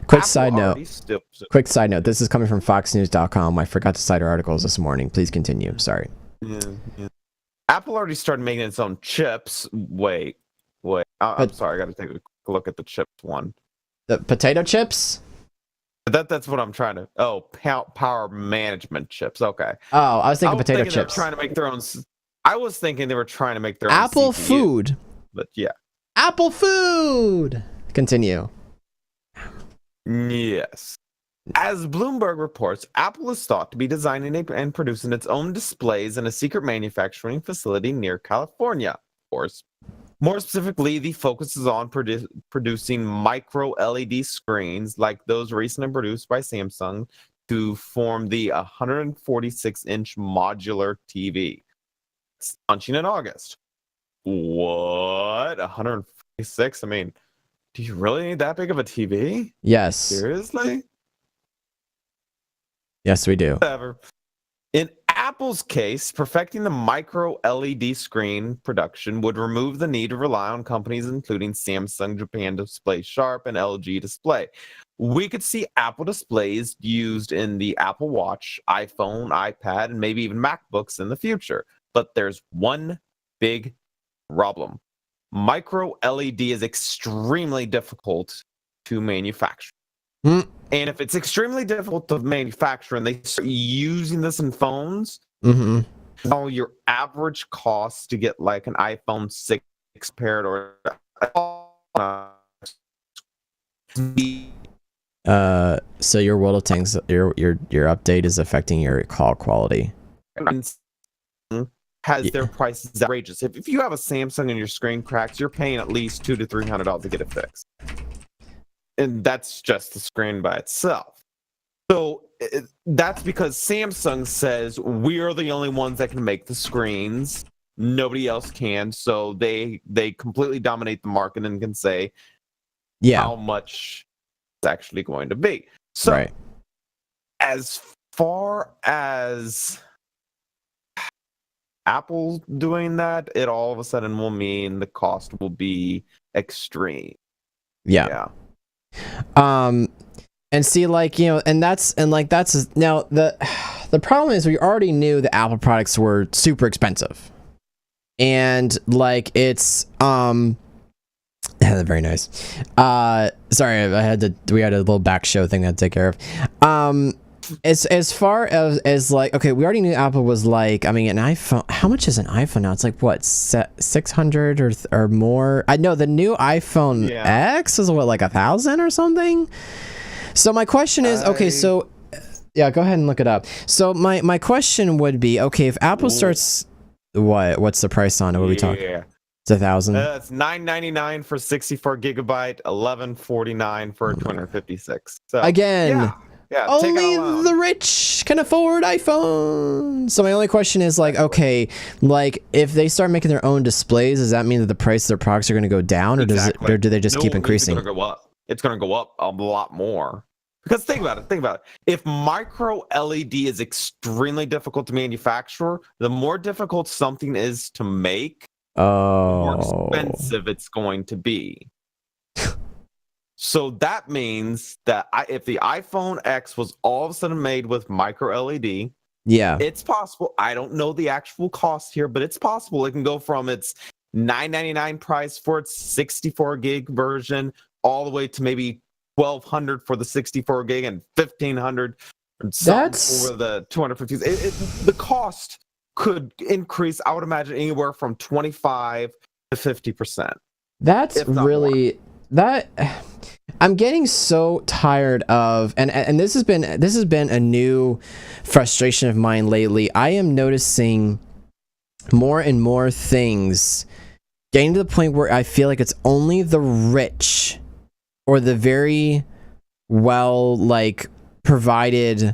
Quick side note. This is coming from foxnews.com. I forgot to cite our articles this morning. Please continue. Sorry. Yeah. Apple already started making its own chips. Wait. I'm sorry. I got to take a quick look at the chips one. The potato chips? That's what I'm trying to. Oh, power management chips. Okay. Oh, I was thinking potato chips. They were trying to make their own. I was thinking they were trying to make their own Apple CPU, food. But yeah. Apple food. Continue. Yes. As Bloomberg reports, Apple is thought to be designing and producing its own displays in a secret manufacturing facility near California. Of course. More specifically, the focus is on producing micro LED screens like those recently produced by Samsung to form the 146-inch modular TV. It's launching in August. What? 146? I mean, do you really need that big of a TV? Yes. Seriously? Yes, we do. Whatever. In Apple's case, perfecting the micro LED screen production would remove the need to rely on companies including Samsung Japan Display Sharp and LG Display. We could see Apple displays used in the Apple Watch, iPhone, iPad, and maybe even MacBooks in the future. But there's one big problem. Micro LED is extremely difficult to manufacture. And if it's extremely difficult to manufacture and they start using this in phones, so your average cost to get like an iPhone 6 paired or so your World of Tanks, your update is affecting your call quality. Has their prices outrageous. If you have a Samsung and your screen cracks, you're paying at least $200 to $300 to get it fixed. And that's just the screen by itself. So that's because Samsung says we're the only ones that can make the screens. Nobody else can. So they completely dominate the market and can say how much it's actually going to be. So as far as Apple doing that, it all of a sudden will mean the cost will be extreme. Yeah. And see, like, you know, and that's now the problem is we already knew the Apple products were super expensive, and like it's very nice. Sorry, we had a little back show thing I had to take care of. As far as like, okay, we already knew Apple was like, I mean, an iPhone, how much is an iPhone now? It's like what, 600 or more? I know the new iPhone X is what, like 1,000 or something. So my question is, okay, so yeah, go ahead and look it up. So my question would be, okay, if Apple starts, what's the price on it? What are we talking? It's 1,000. It's $999 for 64 gigabyte, $1149 for 256. So again. Yeah. Yeah. Take Only out a loan. the rich can afford iPhones. So my only question is like, okay, like if they start making their own displays, does that mean that the price of their products are going to go down, or Exactly. or do they just keep increasing? It's going to go up. It's going to go up a lot more. Because think about it. If micro LED is extremely difficult to manufacture, the more difficult something is to make, the more expensive it's going to be. So that means that if the iPhone X was all of a sudden made with micro LED, yeah, it's possible. I don't know the actual cost here, but it's possible it can go from its $9.99 price for its 64 gig version all the way to maybe $1,200 for the 64 gig and $1,500 for the 250. The cost could increase, I would imagine, anywhere from 25 to 50%. That's really more. That I'm getting so tired of, and this has been a new frustration of mine lately. I am noticing more and more things getting to the point where I feel like it's only the rich or the very well provided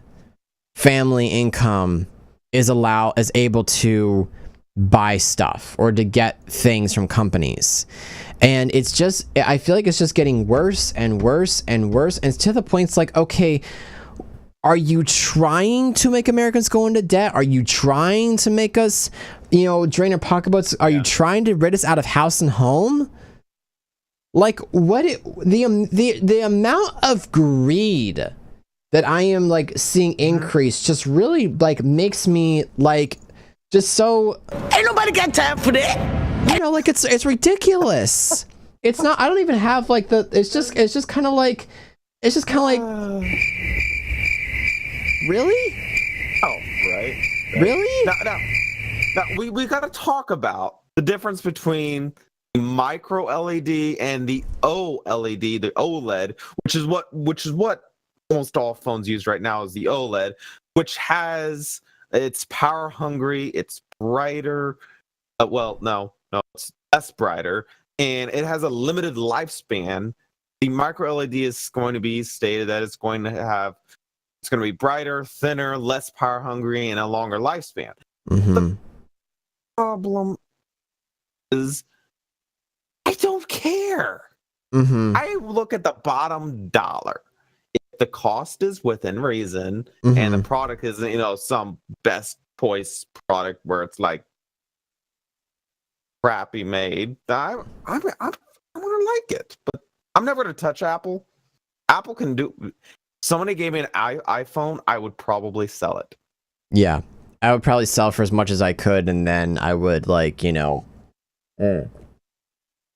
family income is able to buy stuff or to get things from companies. And it's just, I feel like it's just getting worse and worse and worse. And it's to the point it's like, okay, are you trying to make Americans go into debt? Are you trying to make us, drain our pocketbooks? Are you trying to rid us out of house and home? Like, the amount of greed that I am seeing increase just really makes me just so, ain't nobody got time for that. It's ridiculous. It's not, I don't even have it's just kind of like really? Oh, right. Really? Now we got to talk about the difference between micro LED and the OLED, the OLED, which is what almost all phones use right now, is the OLED, which it's power hungry, it's brighter. No, it's less brighter, and it has a limited lifespan. The micro LED is going to be stated that it's going to be brighter, thinner, less power hungry, and a longer lifespan. Mm-hmm. The problem is I don't care. Mm-hmm. I look at the bottom dollar. If the cost is within reason, mm-hmm. and the product is some best choice product where it's crappy made, I'm gonna like it. But I'm never gonna touch Apple. Apple can do. Somebody gave me an iPhone, I would probably sell it. Yeah, I would probably sell for as much as I could, and then I would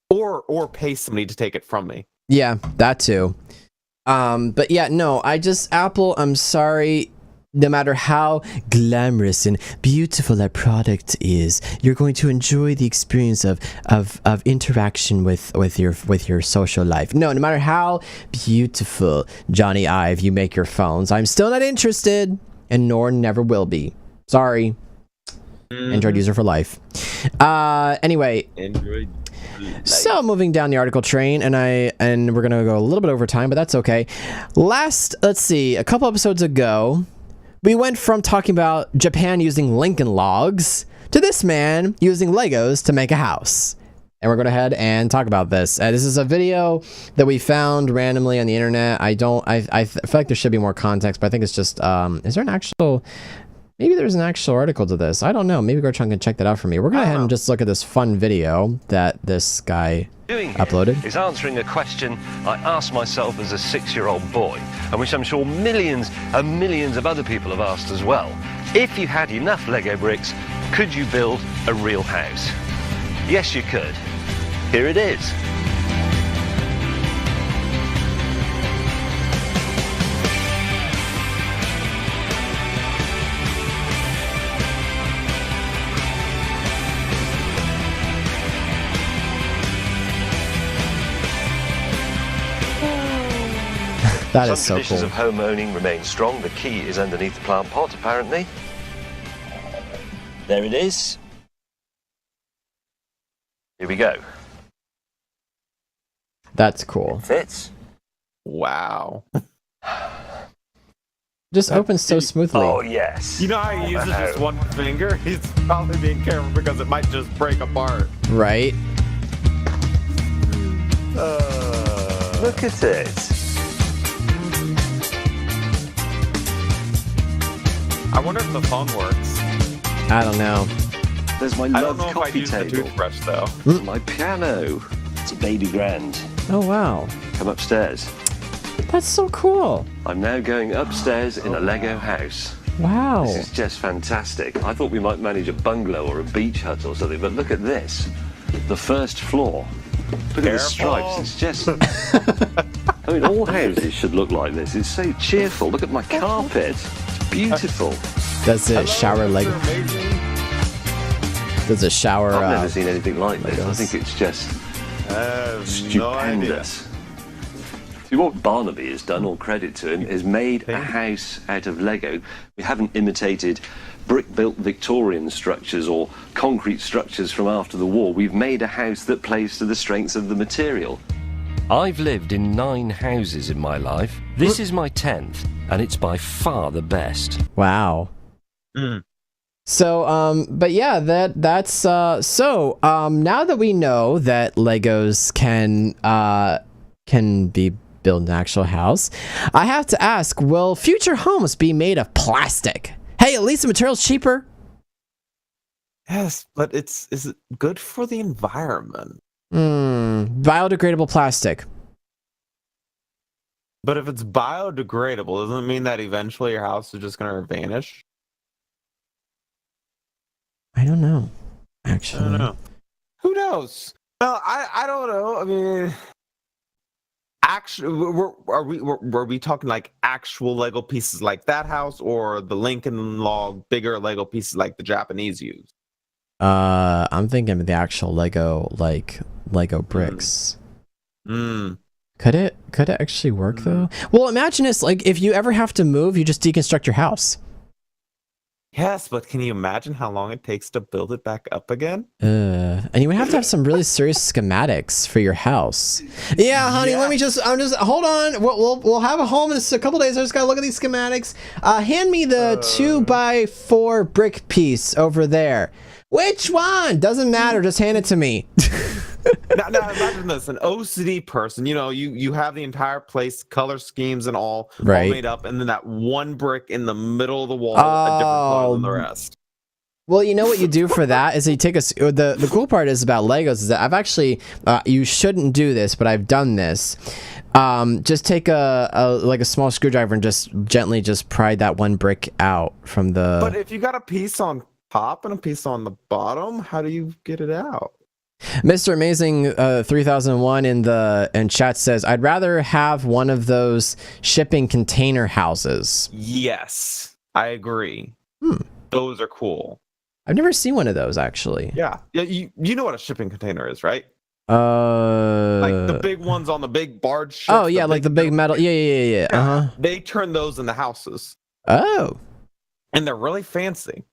or pay somebody to take it from me. Yeah, that too. But yeah, no, Apple, I'm sorry. No matter how glamorous and beautiful that product is, you're going to enjoy the experience of interaction with your social life. No matter how beautiful, Johnny Ive, you make your phones, I'm still not interested, and nor never will be. Sorry. Android user for life. Anyway. Android. So moving down the article train, and we're gonna go a little bit over time, but that's okay. Let's see, a couple episodes ago, we went from talking about Japan using Lincoln Logs to this man using Legos to make a house. And we're going to head and talk about this. This is a video that we found randomly on the internet. I feel like there should be more context, but I think it's just, is there an actual, maybe there's an actual article to this. I don't know. Maybe Gertrude can check that out for me. We're going to head and just look at this fun video that this guy uploaded. Is answering a question I asked myself as a 6-year-old boy, and which I'm sure millions and millions of other people have asked as well. If you had enough Lego bricks, could you build a real house? Yes, you could. Here it is. That is so cool. Some traditions of home owning remain strong. The key is underneath the plant pot, apparently. There it is. Here we go. That's cool. It fits. Wow. just opens so smoothly. Oh, yes. You know how he uses just one finger? He's probably being careful because it might just break apart. Right? Look at it. I wonder if the phone works. I don't know. There's my I don't love know if I'd coffee use the table. toothbrush, though. My piano. It's a baby grand. Oh, wow. Come upstairs. That's so cool. I'm now going upstairs in a Lego house. Wow. This is just fantastic. I thought we might manage a bungalow or a beach hut or something, but look at this. The first floor. Look at the stripes. It's just... I mean, all houses should look like this. It's so cheerful. Look at my carpet. It's beautiful. Does it shower leg? Does it shower? I've never seen anything like this. I think it's just No idea. stupendous. See, what Barnaby has done, all credit to him, is made a house out of Lego. We haven't imitated brick-built Victorian structures or concrete structures from after the war. We've made a house that plays to the strengths of the material. I've lived in 9 houses in my life. This is my 10th, and it's by far the best. Wow. So, but yeah, that's now that we know that Legos can be built in an actual house, I have to ask, will future homes be made of plastic? Hey, at least the material's cheaper. Yes, but is it good for the environment? Biodegradable plastic. But if it's biodegradable, doesn't it mean that eventually your house is just going to vanish? I don't know, actually. I don't know. Who knows? Well, I don't know. I mean, actually, were we talking like actual Lego pieces like that house, or the Lincoln Log bigger Lego pieces like the Japanese use? I'm thinking of the actual Lego, like Lego bricks. Could it actually work though? Well, imagine it's like if you ever have to move, you just deconstruct your house. Yes, but can you imagine how long it takes to build it back up again? And you would have to have some really serious schematics for your house. Yeah, honey, I'm just hold on. We'll have a home in a couple days. I just gotta look at these schematics. Hand me the 2x4 brick piece over there. Which one? Doesn't matter. Just hand it to me. now imagine this: an OCD person. You know, you have the entire place, color schemes and all made up, and then that one brick in the middle of the wall, a different color than the rest. Well, you know what you do for that is you take the cool part is about Legos is that I've actually you shouldn't do this, but I've done this. Just take a small screwdriver and just gently just pry that one brick out from the. But if you got a piece on top and a piece on the bottom, how do you get it out? Mr. Amazing 3001 in chat says, I'd rather have one of those shipping container houses. Yes, I agree. Those are cool. I've never seen one of those actually. Yeah, you know what a shipping container is, right? Like the big ones on the big barge ships. Oh yeah, like the big metal. Yeah. Uh-huh. They turn those into houses. Oh. And they're really fancy.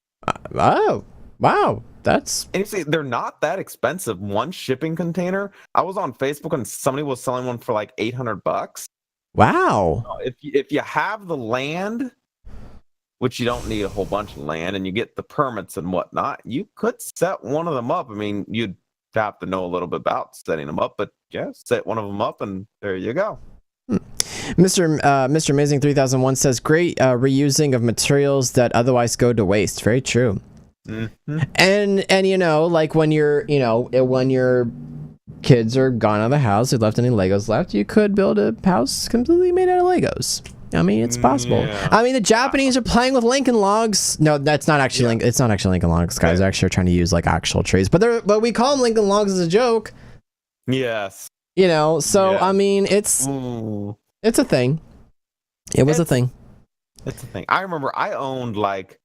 Oh. Wow. And you see, they're not that expensive. One shipping container. I was on Facebook and somebody was selling one for like $800. Wow. If you have the land, which you don't need a whole bunch of land, and you get the permits and whatnot, you could set one of them up. I mean, you'd have to know a little bit about setting them up, but yeah, set one of them up and there you go. Mr. Amazing 3001 says, great reusing of materials that otherwise go to waste. Very true. And you know, like when your kids are gone out of the house, they left any Legos left, you could build a house completely made out of Legos. I mean, it's possible. Yeah. I mean, the Japanese are playing with Lincoln Logs. No, that's not actually it's not actually Lincoln Logs, guys. They're actually trying to use like actual trees, but we call them Lincoln Logs as a joke. Yes. You know, so I mean, it's a thing. It was a thing. It's a thing. I remember I owned like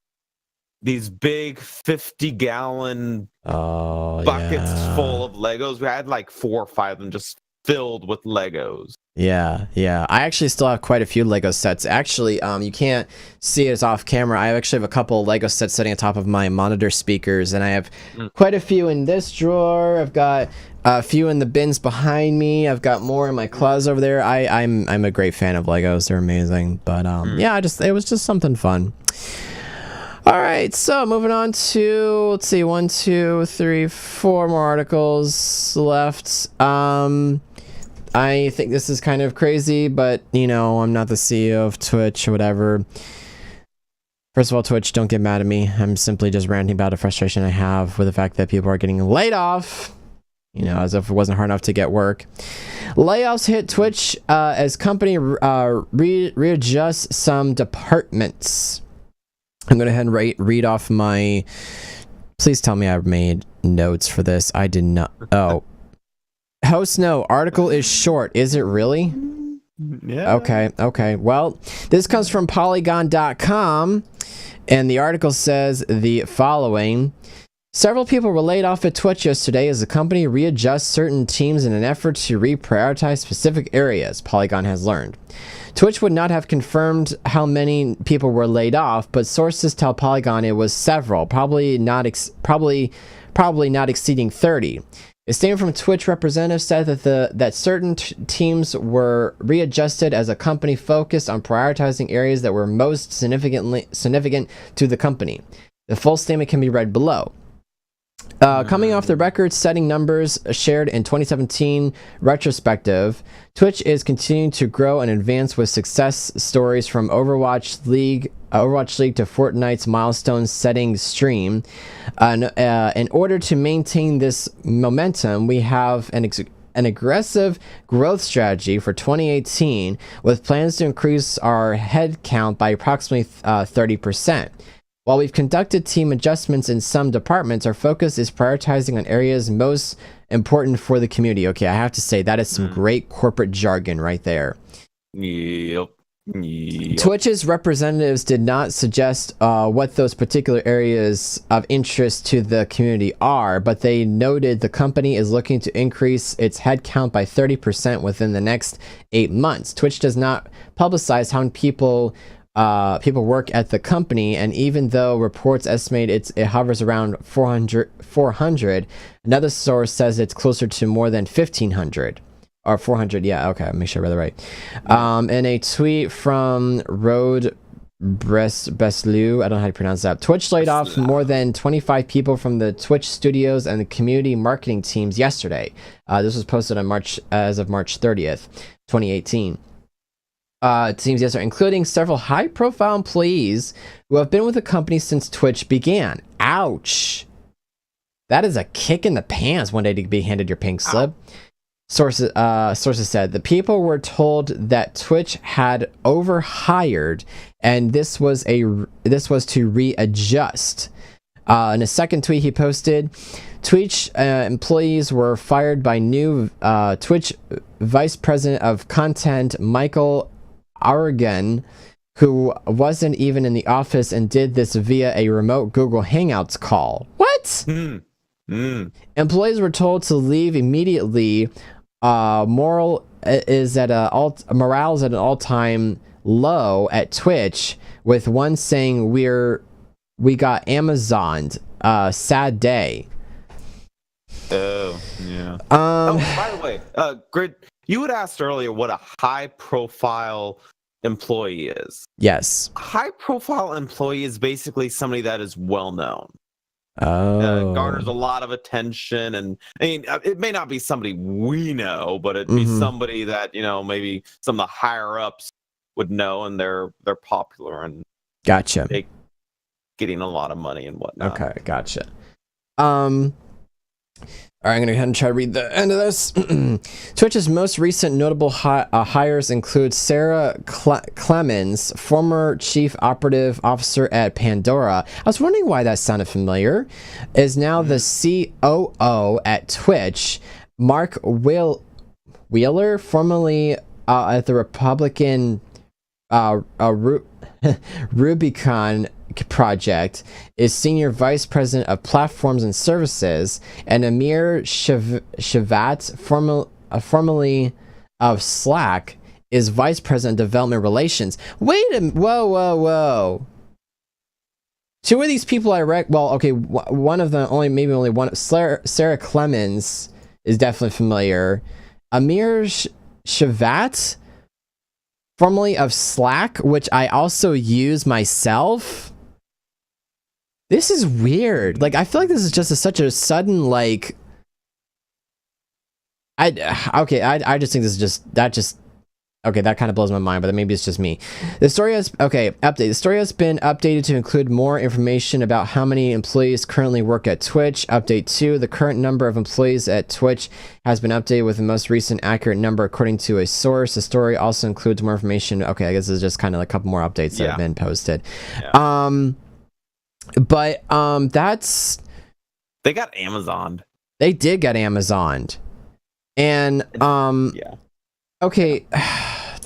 these big 50-gallon buckets full of Legos. We had like 4 or 5 of them just filled with Legos. Yeah. I actually still have quite a few Lego sets. Actually, you can't see it off camera. I actually have a couple of Lego sets sitting on top of my monitor speakers, and I have quite a few in this drawer. I've got a few in the bins behind me. I've got more in my closet over there. I'm a great fan of Legos. They're amazing. But yeah, it was just something fun. All right, so moving on to, let's see, 1, 2, 3, 4 more articles left. I think this is kind of crazy, but, you know, I'm not the CEO of Twitch or whatever. First of all, Twitch, don't get mad at me. I'm simply just ranting about a frustration I have with the fact that people are getting laid off. You know, as if it wasn't hard enough to get work. Layoffs hit Twitch as company readjusts some departments. I'm going to head and read off my... Please tell me I've made notes for this. I did not... Oh. Host no, article is short. Is it really? Yeah. Okay. Well, this comes from Polygon.com, and the article says the following. Several people were laid off at Twitch yesterday as the company readjusts certain teams in an effort to reprioritize specific areas, Polygon has learned. Twitch would not have confirmed how many people were laid off, but sources tell Polygon it was several, probably not exceeding 30. A statement from Twitch representatives said that certain teams were readjusted as a company focused on prioritizing areas that were most significant to the company. The full statement can be read below. Coming off the record-setting numbers shared in 2017 retrospective, Twitch is continuing to grow and advance with success stories from Overwatch League to Fortnite's milestone-setting stream. In order to maintain this momentum, we have an aggressive growth strategy for 2018 with plans to increase our head count by approximately 30%. While we've conducted team adjustments in some departments, our focus is prioritizing on areas most important for the community. Okay, I have to say, that is some great corporate jargon right there. Yep. Twitch's representatives did not suggest what those particular areas of interest to the community are, but they noted the company is looking to increase its headcount by 30% within the next 8 months. Twitch does not publicize how many people work at the company, and even though reports estimate it hovers around 400, another source says it's closer to more than 1,500. Or 400, yeah, okay, make sure I read that right. In a tweet from Rode Breslu, I don't know how to pronounce that. Twitch laid off more than 25 people from the Twitch studios and the community marketing teams yesterday. This was posted on as of March 30th, 2018. Teams yesterday, including several high-profile employees who have been with the company since Twitch began. Ouch! That is a kick in the pants one day to be handed your pink slip. Sources said the people were told that Twitch had overhired, and this was to readjust. In a second tweet he posted, Twitch employees were fired by new Twitch Vice President of Content Michael Aragon, who wasn't even in the office and did this via a remote Google Hangouts call. What? Employees were told to leave immediately. Morale is at an all-time low at Twitch, with one saying we got Amazoned. Sad day. Oh, yeah. By the way, Grid, you had asked earlier what a high-profile employee is. Yes. A high-profile employee is basically somebody that is well-known. Garners a lot of attention, and I mean, it may not be somebody we know, but it'd be somebody that, you know, maybe some of the higher ups would know, and they're popular and gotcha. Getting a lot of money and whatnot. Okay, gotcha. All right, I'm going to go ahead and try to read the end of this. Twitch's most recent notable hires include Sarah Clemens, former chief operative officer at Pandora. I was wondering why that sounded familiar. Is now the COO at Twitch. Mark Wheeler, formerly at the Republican Rubicon Project, is senior vice president of platforms and services, and Amir Shavat, formerly of Slack, is vice president of development relations. Wait a whoa. Two of these people one of them, only one. Sarah Clemens is definitely familiar. Amir Shavat, formerly of Slack, which I also use myself. This is weird. Like, I feel like this is just such a sudden, like, I just think this is that kind of blows my mind, but maybe it's just me. The story update. The story has been updated to include more information about how many employees currently work at Twitch. Update 2, the current number of employees at Twitch has been updated with the most recent accurate number according to a source. The story also includes more information. Okay, I guess this is just kind of a couple more updates that have been posted. Yeah. That's... They got Amazoned. They did get Amazoned. And, okay,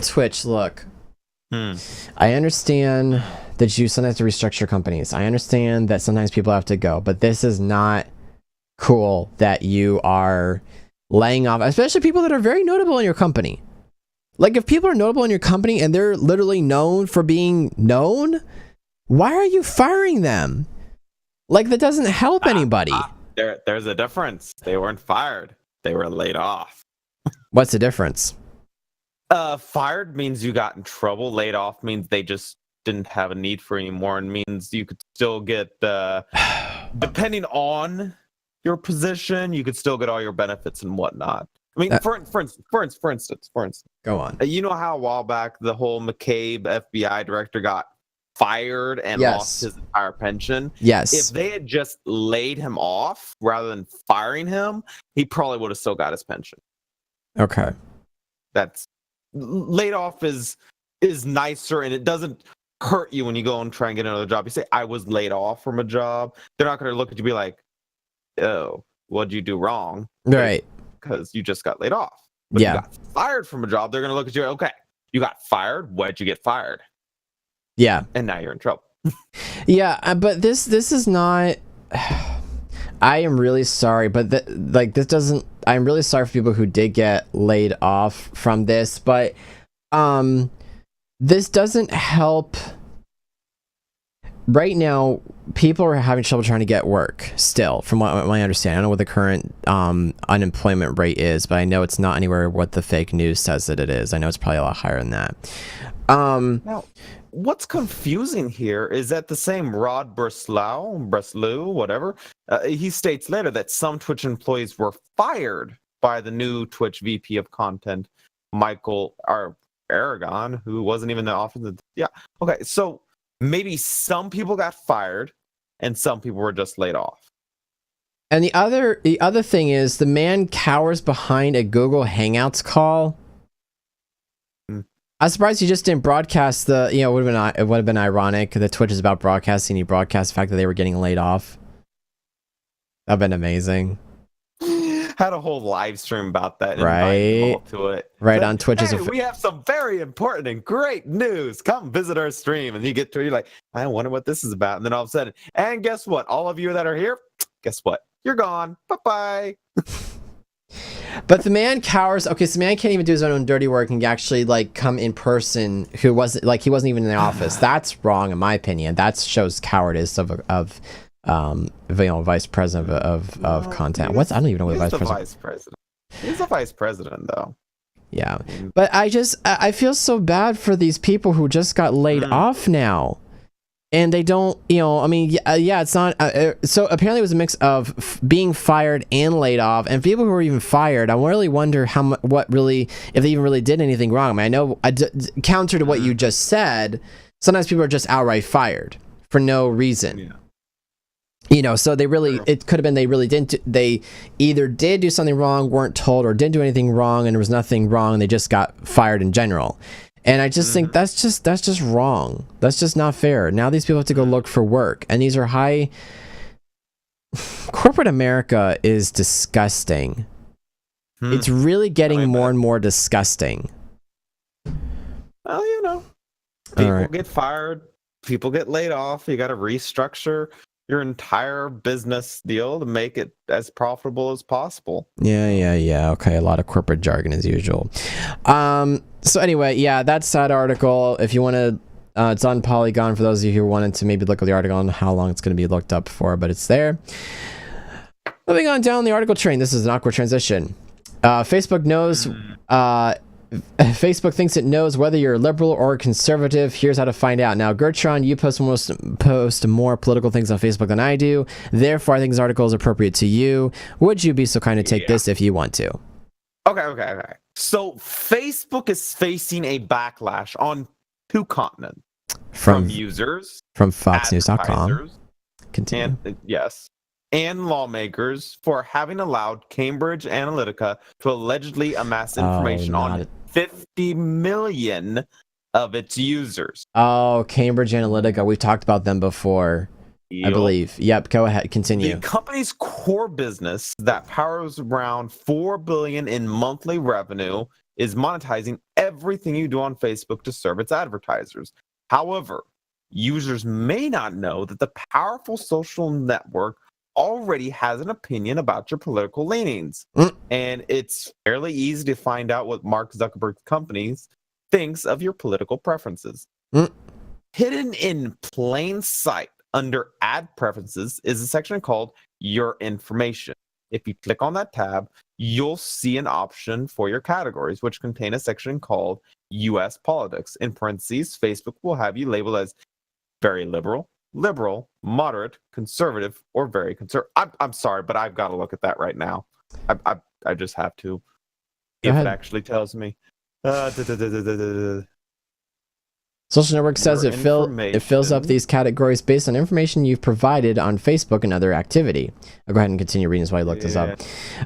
Twitch, look. I understand that you sometimes have to restructure companies. I understand that sometimes people have to go, but this is not cool that you are laying off, especially people that are very notable in your company. Like, if people are notable in your company and they're literally known for being known, why are you firing them? Like, that doesn't help anybody. There's a difference. They weren't fired. They were laid off. What's the difference? Fired means you got in trouble. Laid off means they just didn't have a need for anymore, and means you could still get, depending on your position, you could still get all your benefits and whatnot. I mean, for instance, go on. You know how a while back the whole McCabe FBI director got fired and lost his entire pension? Yes. If they had just laid him off rather than firing him, he probably would have still got his pension. Okay. That's laid off is nicer, and it doesn't hurt you when you go and try and get another job. You say, I was laid off from a job. They're not going to look at you and be like, oh, what'd you do wrong? Right. Because you just got laid off. But you got fired from a job. They're going to look at you, okay, you got fired. Why'd you get fired? Yeah. And now you're in trouble. Yeah, but this is not... I am really sorry, but this doesn't... I'm really sorry for people who did get laid off from this, but this doesn't help. Right now, people are having trouble trying to get work still, from what I understand. I don't know what the current unemployment rate is, but I know it's not anywhere what the fake news says that it is. I know it's probably a lot higher than that. Now, what's confusing here is that the same Rod Breslau, whatever, he states later that some Twitch employees were fired by the new Twitch VP of content, Michael Aragon, who wasn't even the office. Yeah. Okay. So maybe some people got fired and some people were just laid off. And the other thing is the man cowers behind a Google Hangouts call. I'm surprised you just didn't broadcast it would have been ironic that Twitch is about broadcasting. You broadcast the fact that they were getting laid off. That'd been amazing. Had a whole live stream about that. Right. To it. Right on Twitch's. Hey, we have some very important and great news. Come visit our stream. And you get to, you're like, I wonder what this is about. And then all of a sudden, and guess what? All of you that are here, guess what? You're gone. Bye-bye. But the man cowers. Okay, so the man can't even do his own dirty work and actually like come in person. He wasn't even in the office. That's wrong in my opinion. That shows cowardice of vice president of content. I don't even know what vice president. He's a vice president though. Yeah, but I feel so bad for these people who just got laid off now. And they don't, it's not. So apparently it was a mix of being fired and laid off. And people who were even fired, I really wonder if they even really did anything wrong. I mean, I know, counter to what you just said, sometimes people are just outright fired for no reason. Yeah. So it could have been they either did do something wrong, weren't told, or didn't do anything wrong, and there was nothing wrong, and they just got fired in general. And I just think that's just wrong. That's just not fair. Now these people have to go look for work. And these are corporate America is disgusting. It's really getting more and more disgusting. Well, people get fired, people get laid off. You got to restructure your entire business deal to make it as profitable as possible. Yeah. Okay, a lot of corporate jargon as usual. So anyway, yeah, that's that article. If you want to, it's on Polygon for those of you who wanted to maybe look at the article on how long it's going to be looked up for, but it's there. Moving on down the article train, this is an awkward transition. Facebook knows. Facebook thinks it knows whether you're liberal or conservative. Here's how to find out. Now, Gertron, you post more political things on Facebook than I do. Therefore, I think this article is appropriate to you. Would you be so kind to take this if you want to? Okay. So Facebook is facing a backlash on 2 continents. From users. From FoxNews.com. Continue. And lawmakers for having allowed Cambridge Analytica to allegedly amass information on 50 million of its users. Oh, Cambridge Analytica. We've talked about them before, I believe. Yep, go ahead. Continue. The company's core business that powers around $4 billion in monthly revenue is monetizing everything you do on Facebook to serve its advertisers. However, users may not know that the powerful social network already has an opinion about your political leanings. And it's fairly easy to find out what Mark Zuckerberg's company thinks of your political preferences. Hidden in plain sight under ad preferences is a section called Your Information. If you click on that tab, you'll see an option for your categories, which contain a section called US Politics. In parentheses, Facebook will have you labeled as very liberal, moderate, conservative, or very conservative. I'm sorry, but I've got to look at that right now. I just have to. If it actually tells me. Social Network says it fills up these categories based on information you've provided on Facebook and other activity. I'll go ahead and continue reading while I look this up.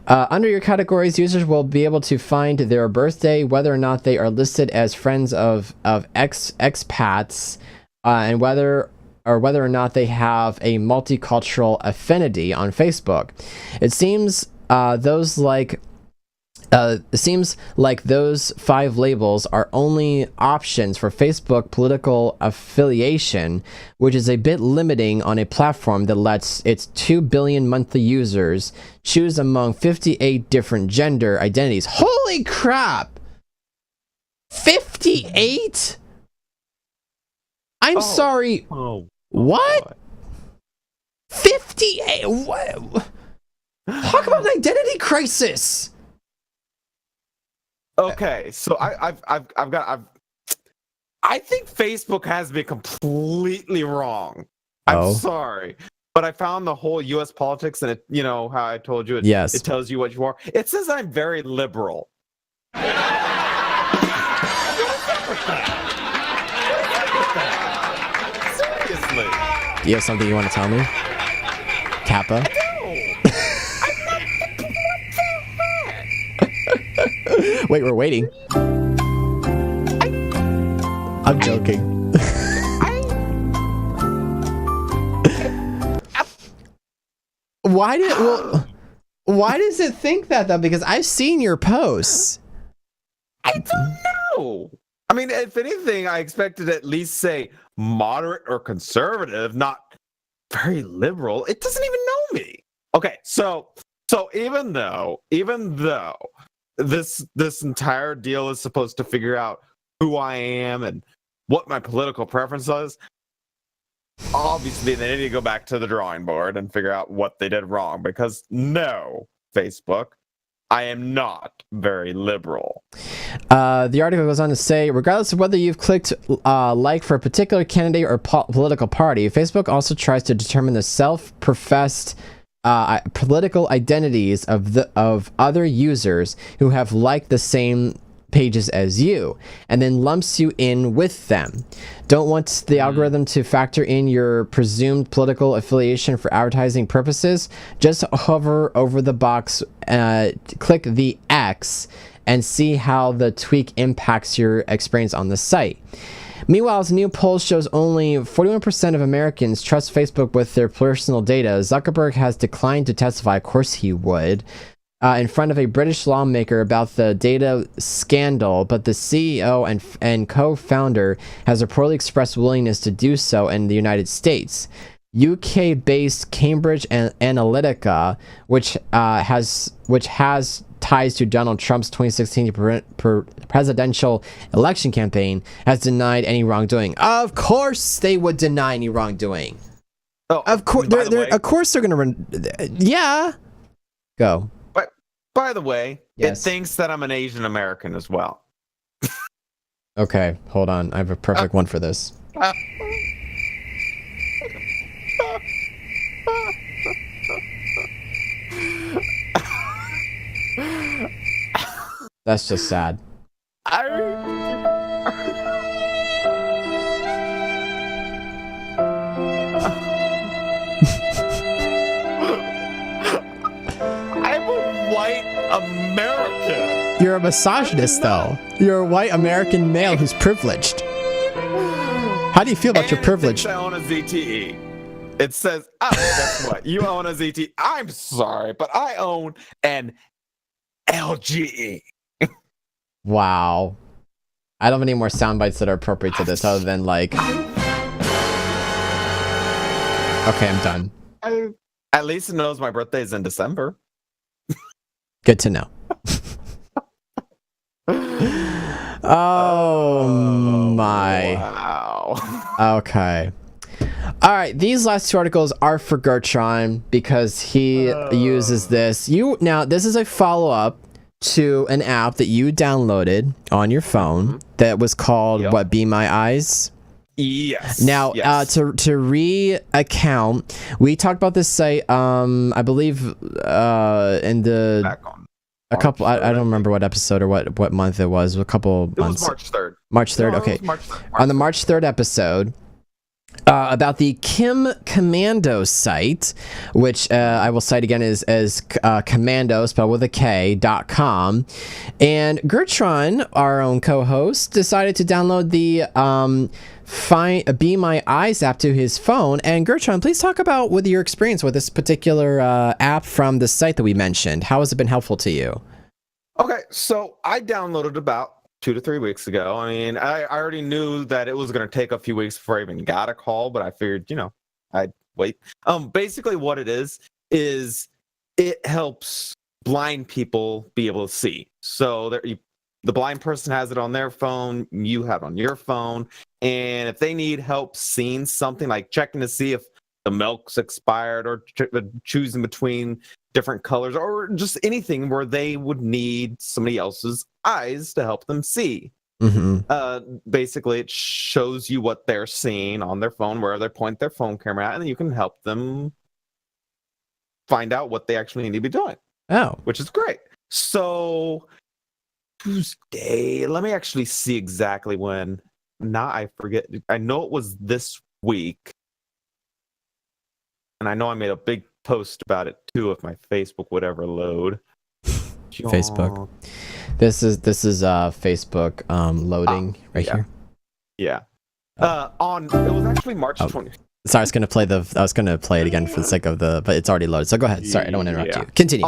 Under your categories, users will be able to find their birthday, whether or not they are listed as friends of expats, and whether or not they have a multicultural affinity on Facebook. It seems those 5 labels are only options for Facebook political affiliation, which is a bit limiting on a platform that lets its 2 billion monthly users choose among 58 different gender identities. Holy crap! 58? I'm sorry. What? 58? What? Talk about an identity crisis. Okay, so I think Facebook has been completely wrong. I'm sorry, but I found the whole U.S. politics, and it, you know how I told you, it tells you what you are. It says I'm very liberal. Seriously. You have something you want to tell me? Kappa? Wait, we're waiting. I'm joking. Why does it think that though? Because I've seen your posts. I don't know. I mean, if anything, I expected to at least say moderate or conservative, not very liberal. It doesn't even know me. Okay, so even though this entire deal is supposed to figure out who I am and what my political preference is, obviously they need to go back to the drawing board and figure out what they did wrong, because no, Facebook, I am not very liberal. The article goes on to say, regardless of whether you've clicked like for a particular candidate or political party, Facebook also tries to determine the self-professed political identities of other users who have liked the same pages as you, and then lumps you in with them. Don't want the algorithm to factor in your presumed political affiliation for advertising purposes? Just hover over the box, click the X, and see how the tweak impacts your experience on the site. Meanwhile, a new poll shows only 41% of Americans trust Facebook with their personal data. Zuckerberg has declined to testify, of course he would, in front of a British lawmaker about the data scandal, but the CEO and co-founder has reportedly expressed willingness to do so in the United States. UK-based Cambridge Analytica, which has ties to Donald Trump's 2016 presidential election campaign, has denied any wrongdoing. Of course, they would deny any wrongdoing. Oh, Of course, of course they're gonna yeah. Go. But by the way, Yes. it thinks that I'm an Asian American as well. Okay, hold on. I have a perfect one for this. That's just sad. I'm a white American. You're a misogynist, though. You're a white American male who's privileged. How do you feel about your privilege? I own a ZTE. It says, oh, guess what? You own a ZTE. I'm sorry, but I own an LGE. Wow. I don't have any more sound bites that are appropriate to this other than like... Okay, I'm done. At least it knows my birthday is in December. Good to know. Oh my. Wow. Okay. All right, these last two articles are for Gertron because he uses this. Now, this is a follow-up to an app that you downloaded on your phone that was called, what, Be My Eyes? Yes. Now, yes. to re-account, we talked about this site, I believe, in the... Back on a couple, I don't remember what episode or what month it was, a couple months. It was March 3rd. March 3rd, No, okay. it was March 3rd. On the March 3rd episode, about the Kim Commando site, which I will cite again as commando, spelled with a K.com. And Gertron, our own co-host, decided to download the Be My Eyes app to his phone. And Gertron, please talk about with your experience with this particular app from the site that we mentioned. How has it been helpful to you? Okay, so I downloaded about 2 to 3 weeks ago. I mean, I already knew that it was going to take a few weeks before I even got a call, but I figured, I'd wait. Basically what it is it helps blind people be able to see. So the blind person has it on their phone, you have it on your phone, and if they need help seeing something, like checking to see if the milk's expired or choosing between different colors or just anything where they would need somebody else's eyes to help them see. Basically, it shows you what they're seeing on their phone, where they point their phone camera at, and then you can help them find out what they actually need to be doing. Oh. Which is great. So Tuesday, let me actually see exactly when. I forget. I know it was this week. And I know I made a big post about it too, if my Facebook would ever load. Facebook. This is Facebook loading here. Yeah. It was actually March 20th. Sorry, I was gonna play it again for the sake of but it's already loaded. So go ahead. Sorry, I don't want to interrupt you. Continue.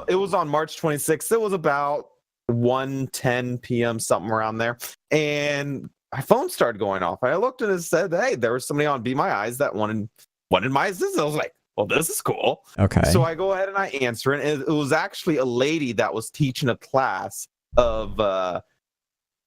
It was on March 26th. It was about 1:10 p.m., something around there. And my phone started going off. I looked and it said, hey, there was somebody on Be My Eyes that wanted my assistance. I was like, well, this is cool. Okay. So I go ahead and I answer it. And it was actually a lady that was teaching a class of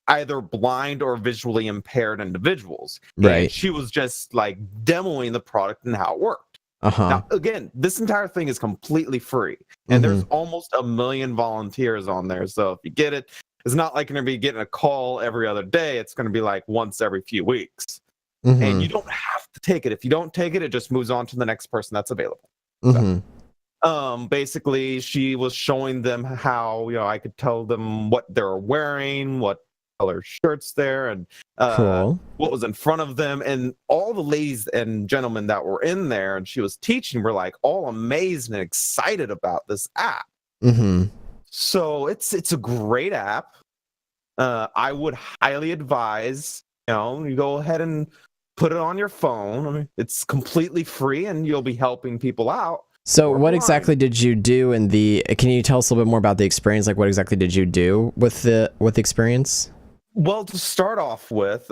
either blind or visually impaired individuals. Right. And she was just like demoing the product and how it worked. Now, again, this entire thing is completely free. And there's almost 1 million volunteers on there. So if you get it, it's not like you're going to be getting a call every other day. It's going to be like once every few weeks. And you don't have to take it. If you don't take it, it just moves on to the next person that's available. So, basically, she was showing them how, I could tell them what they're wearing, what color shirts there, and what was in front of them. And all the ladies and gentlemen that were in there and she was teaching were like all amazed and excited about this app. So it's a great app. I would highly advise, you go ahead and put it on your phone. I mean, it's completely free and you'll be helping people out. So what exactly did you do can you tell us a little bit more about the experience? Like what exactly did you do with the experience? Well, to start off with,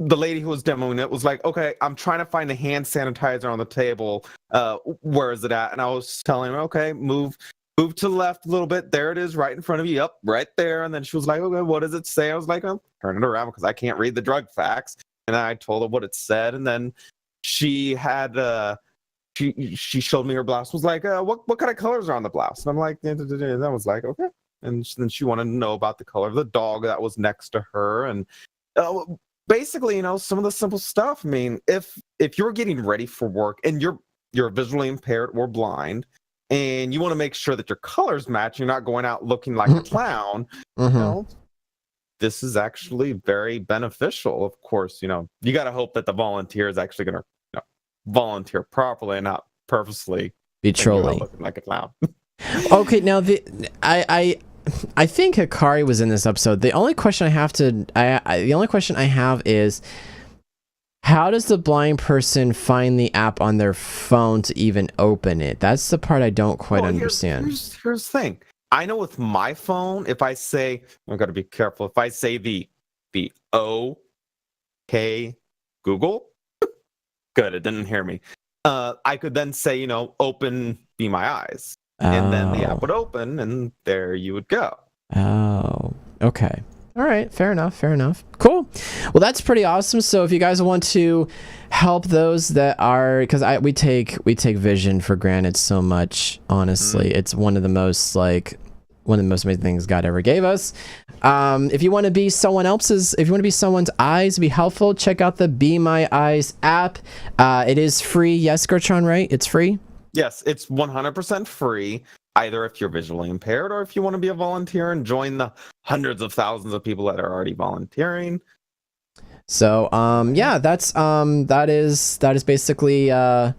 the lady who was demoing it was like, okay, I'm trying to find the hand sanitizer on the table. Where is it at? And I was telling her, okay, move to the left a little bit. There it is, right in front of you. Yep, right there. And then she was like, okay, what does it say? I was like, turn it around because I can't read the drug facts. And I told her what it said. And then she had she showed me her blouse. Was like, what kind of colors are on the blouse? And I'm like, and I was like, okay. And then she wanted to know about the color of the dog that was next to her. And basically, some of the simple stuff. I mean, if you're getting ready for work and you're visually impaired or blind, and you want to make sure that your colors match, you're not going out looking like a clown, this is actually very beneficial. Of course, you got to hope that the volunteer is actually going to volunteer properly and not purposely be trolling looking like a clown. Okay, now I think Hikari was in this episode. The only question I have is, how does the blind person find the app on their phone to even open it? That's the part I don't quite understand. Here's the thing. I know with my phone, if I say, I've got to be careful. If I say the OK Google, good, it didn't hear me. I could then say, open Be My Eyes. And then the app would open, and there you would go. Oh, okay. All right, fair enough. Cool. Well, that's pretty awesome. So if you guys want to help those that are, because we take vision for granted so much, honestly. It's one of the most amazing things God ever gave us. If you want to be someone's eyes, be helpful, check out the Be My Eyes app. It is free. Yes, Gertron, right? It's free? Yes, it's 100% free, either if you're visually impaired or if you want to be a volunteer and join the hundreds of thousands of people that are already volunteering. So, that is basically the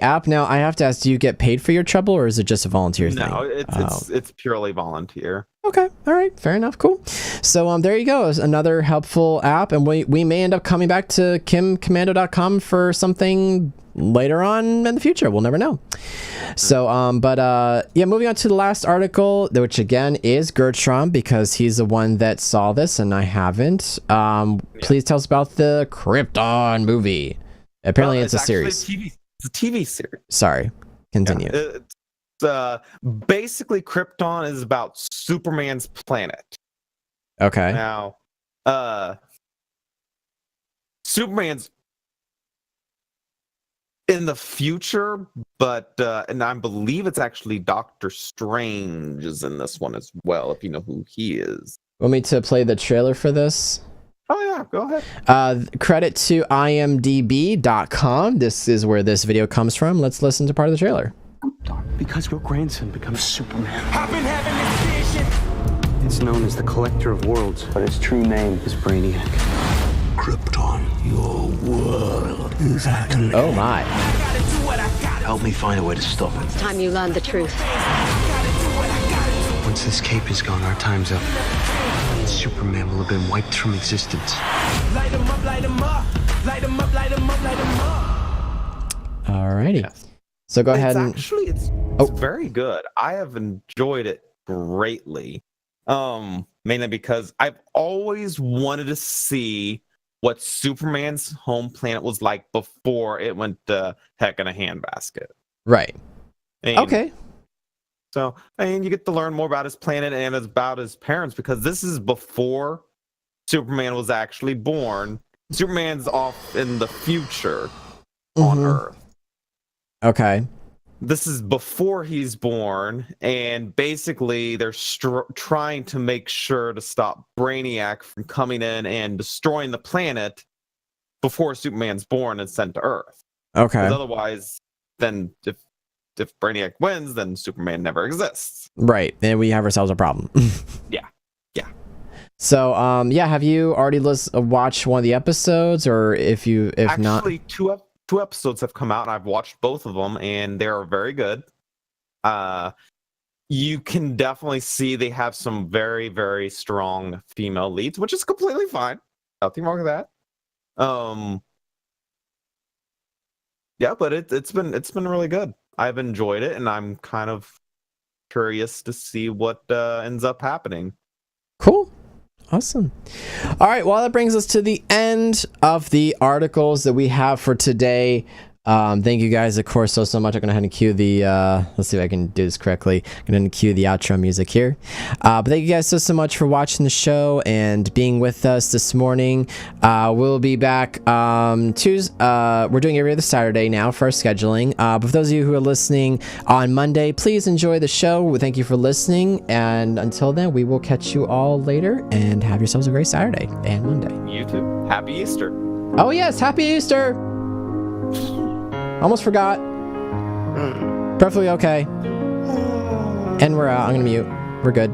app. Now, I have to ask, do you get paid for your trouble, or is it just a volunteer thing? No, it's purely volunteer. Okay, all right, fair enough, cool. So there you go, another helpful app, and we may end up coming back to kimcommando.com for something later on in the future. We'll never know. So moving on to the last article, which again is Gertron, because he's the one that saw this and I haven't. Please tell us about the Krypton movie. Apparently it's a series. It's a TV series. Sorry, continue. It's basically Krypton is about Superman's planet. Okay. Now, Superman's in the future, but and I believe it's actually Doctor Strange is in this one as well, if you know who he is. Want me to play the trailer for this? Oh yeah, go ahead. Credit to imdb.com. This is where this video comes from. Let's listen to part of the trailer. Because your grandson becomes Superman. I've been having this vision. It's known as the Collector of Worlds, but its true name is Brainiac. Krypton, your world is at an Oh my. Help me find a way to stop it. It's time you learned the truth. Once this cape is gone, our time's up. Superman will have been wiped from existence. Light him up, light him up. Light him up, light him up, light him up. Alrighty. Yes. So go ahead and it's very good. I have enjoyed it greatly. Mainly because I've always wanted to see what Superman's home planet was like before it went to heck in a handbasket. Right. And okay. So, you get to learn more about his planet and about his parents, because this is before Superman was actually born. Superman's off in the future on Earth. Okay. This is before he's born, and basically they're trying to make sure to stop Brainiac from coming in and destroying the planet before Superman's born and sent to Earth. Okay. Because otherwise, then if Brainiac wins, then Superman never exists. Right, and we have ourselves a problem. Yeah. So, have you already watched one of the episodes, or if not? Actually, two episodes have come out, and I've watched both of them, and they are very good. You can definitely see they have some very, very strong female leads, which is completely fine. Nothing wrong with that. But it's been really good. I've enjoyed it, and I'm kind of curious to see what ends up happening. Cool. Awesome. All right. Well, that brings us to the end of the articles that we have for today. Thank you guys, of course, so much. I'm going to go ahead and cue the, let's see if I can do this correctly. I'm going to cue the outro music here. But thank you guys so much for watching the show and being with us this morning. We'll be back Tuesday. We're doing every other Saturday now for our scheduling. But for those of you who are listening on Monday, please enjoy the show. Thank you for listening. And until then, we will catch you all later and have yourselves a great Saturday and Monday. You too. Happy Easter. Oh, yes. Happy Easter. Almost forgot. Perfectly okay. And we're out. I'm gonna mute. We're good.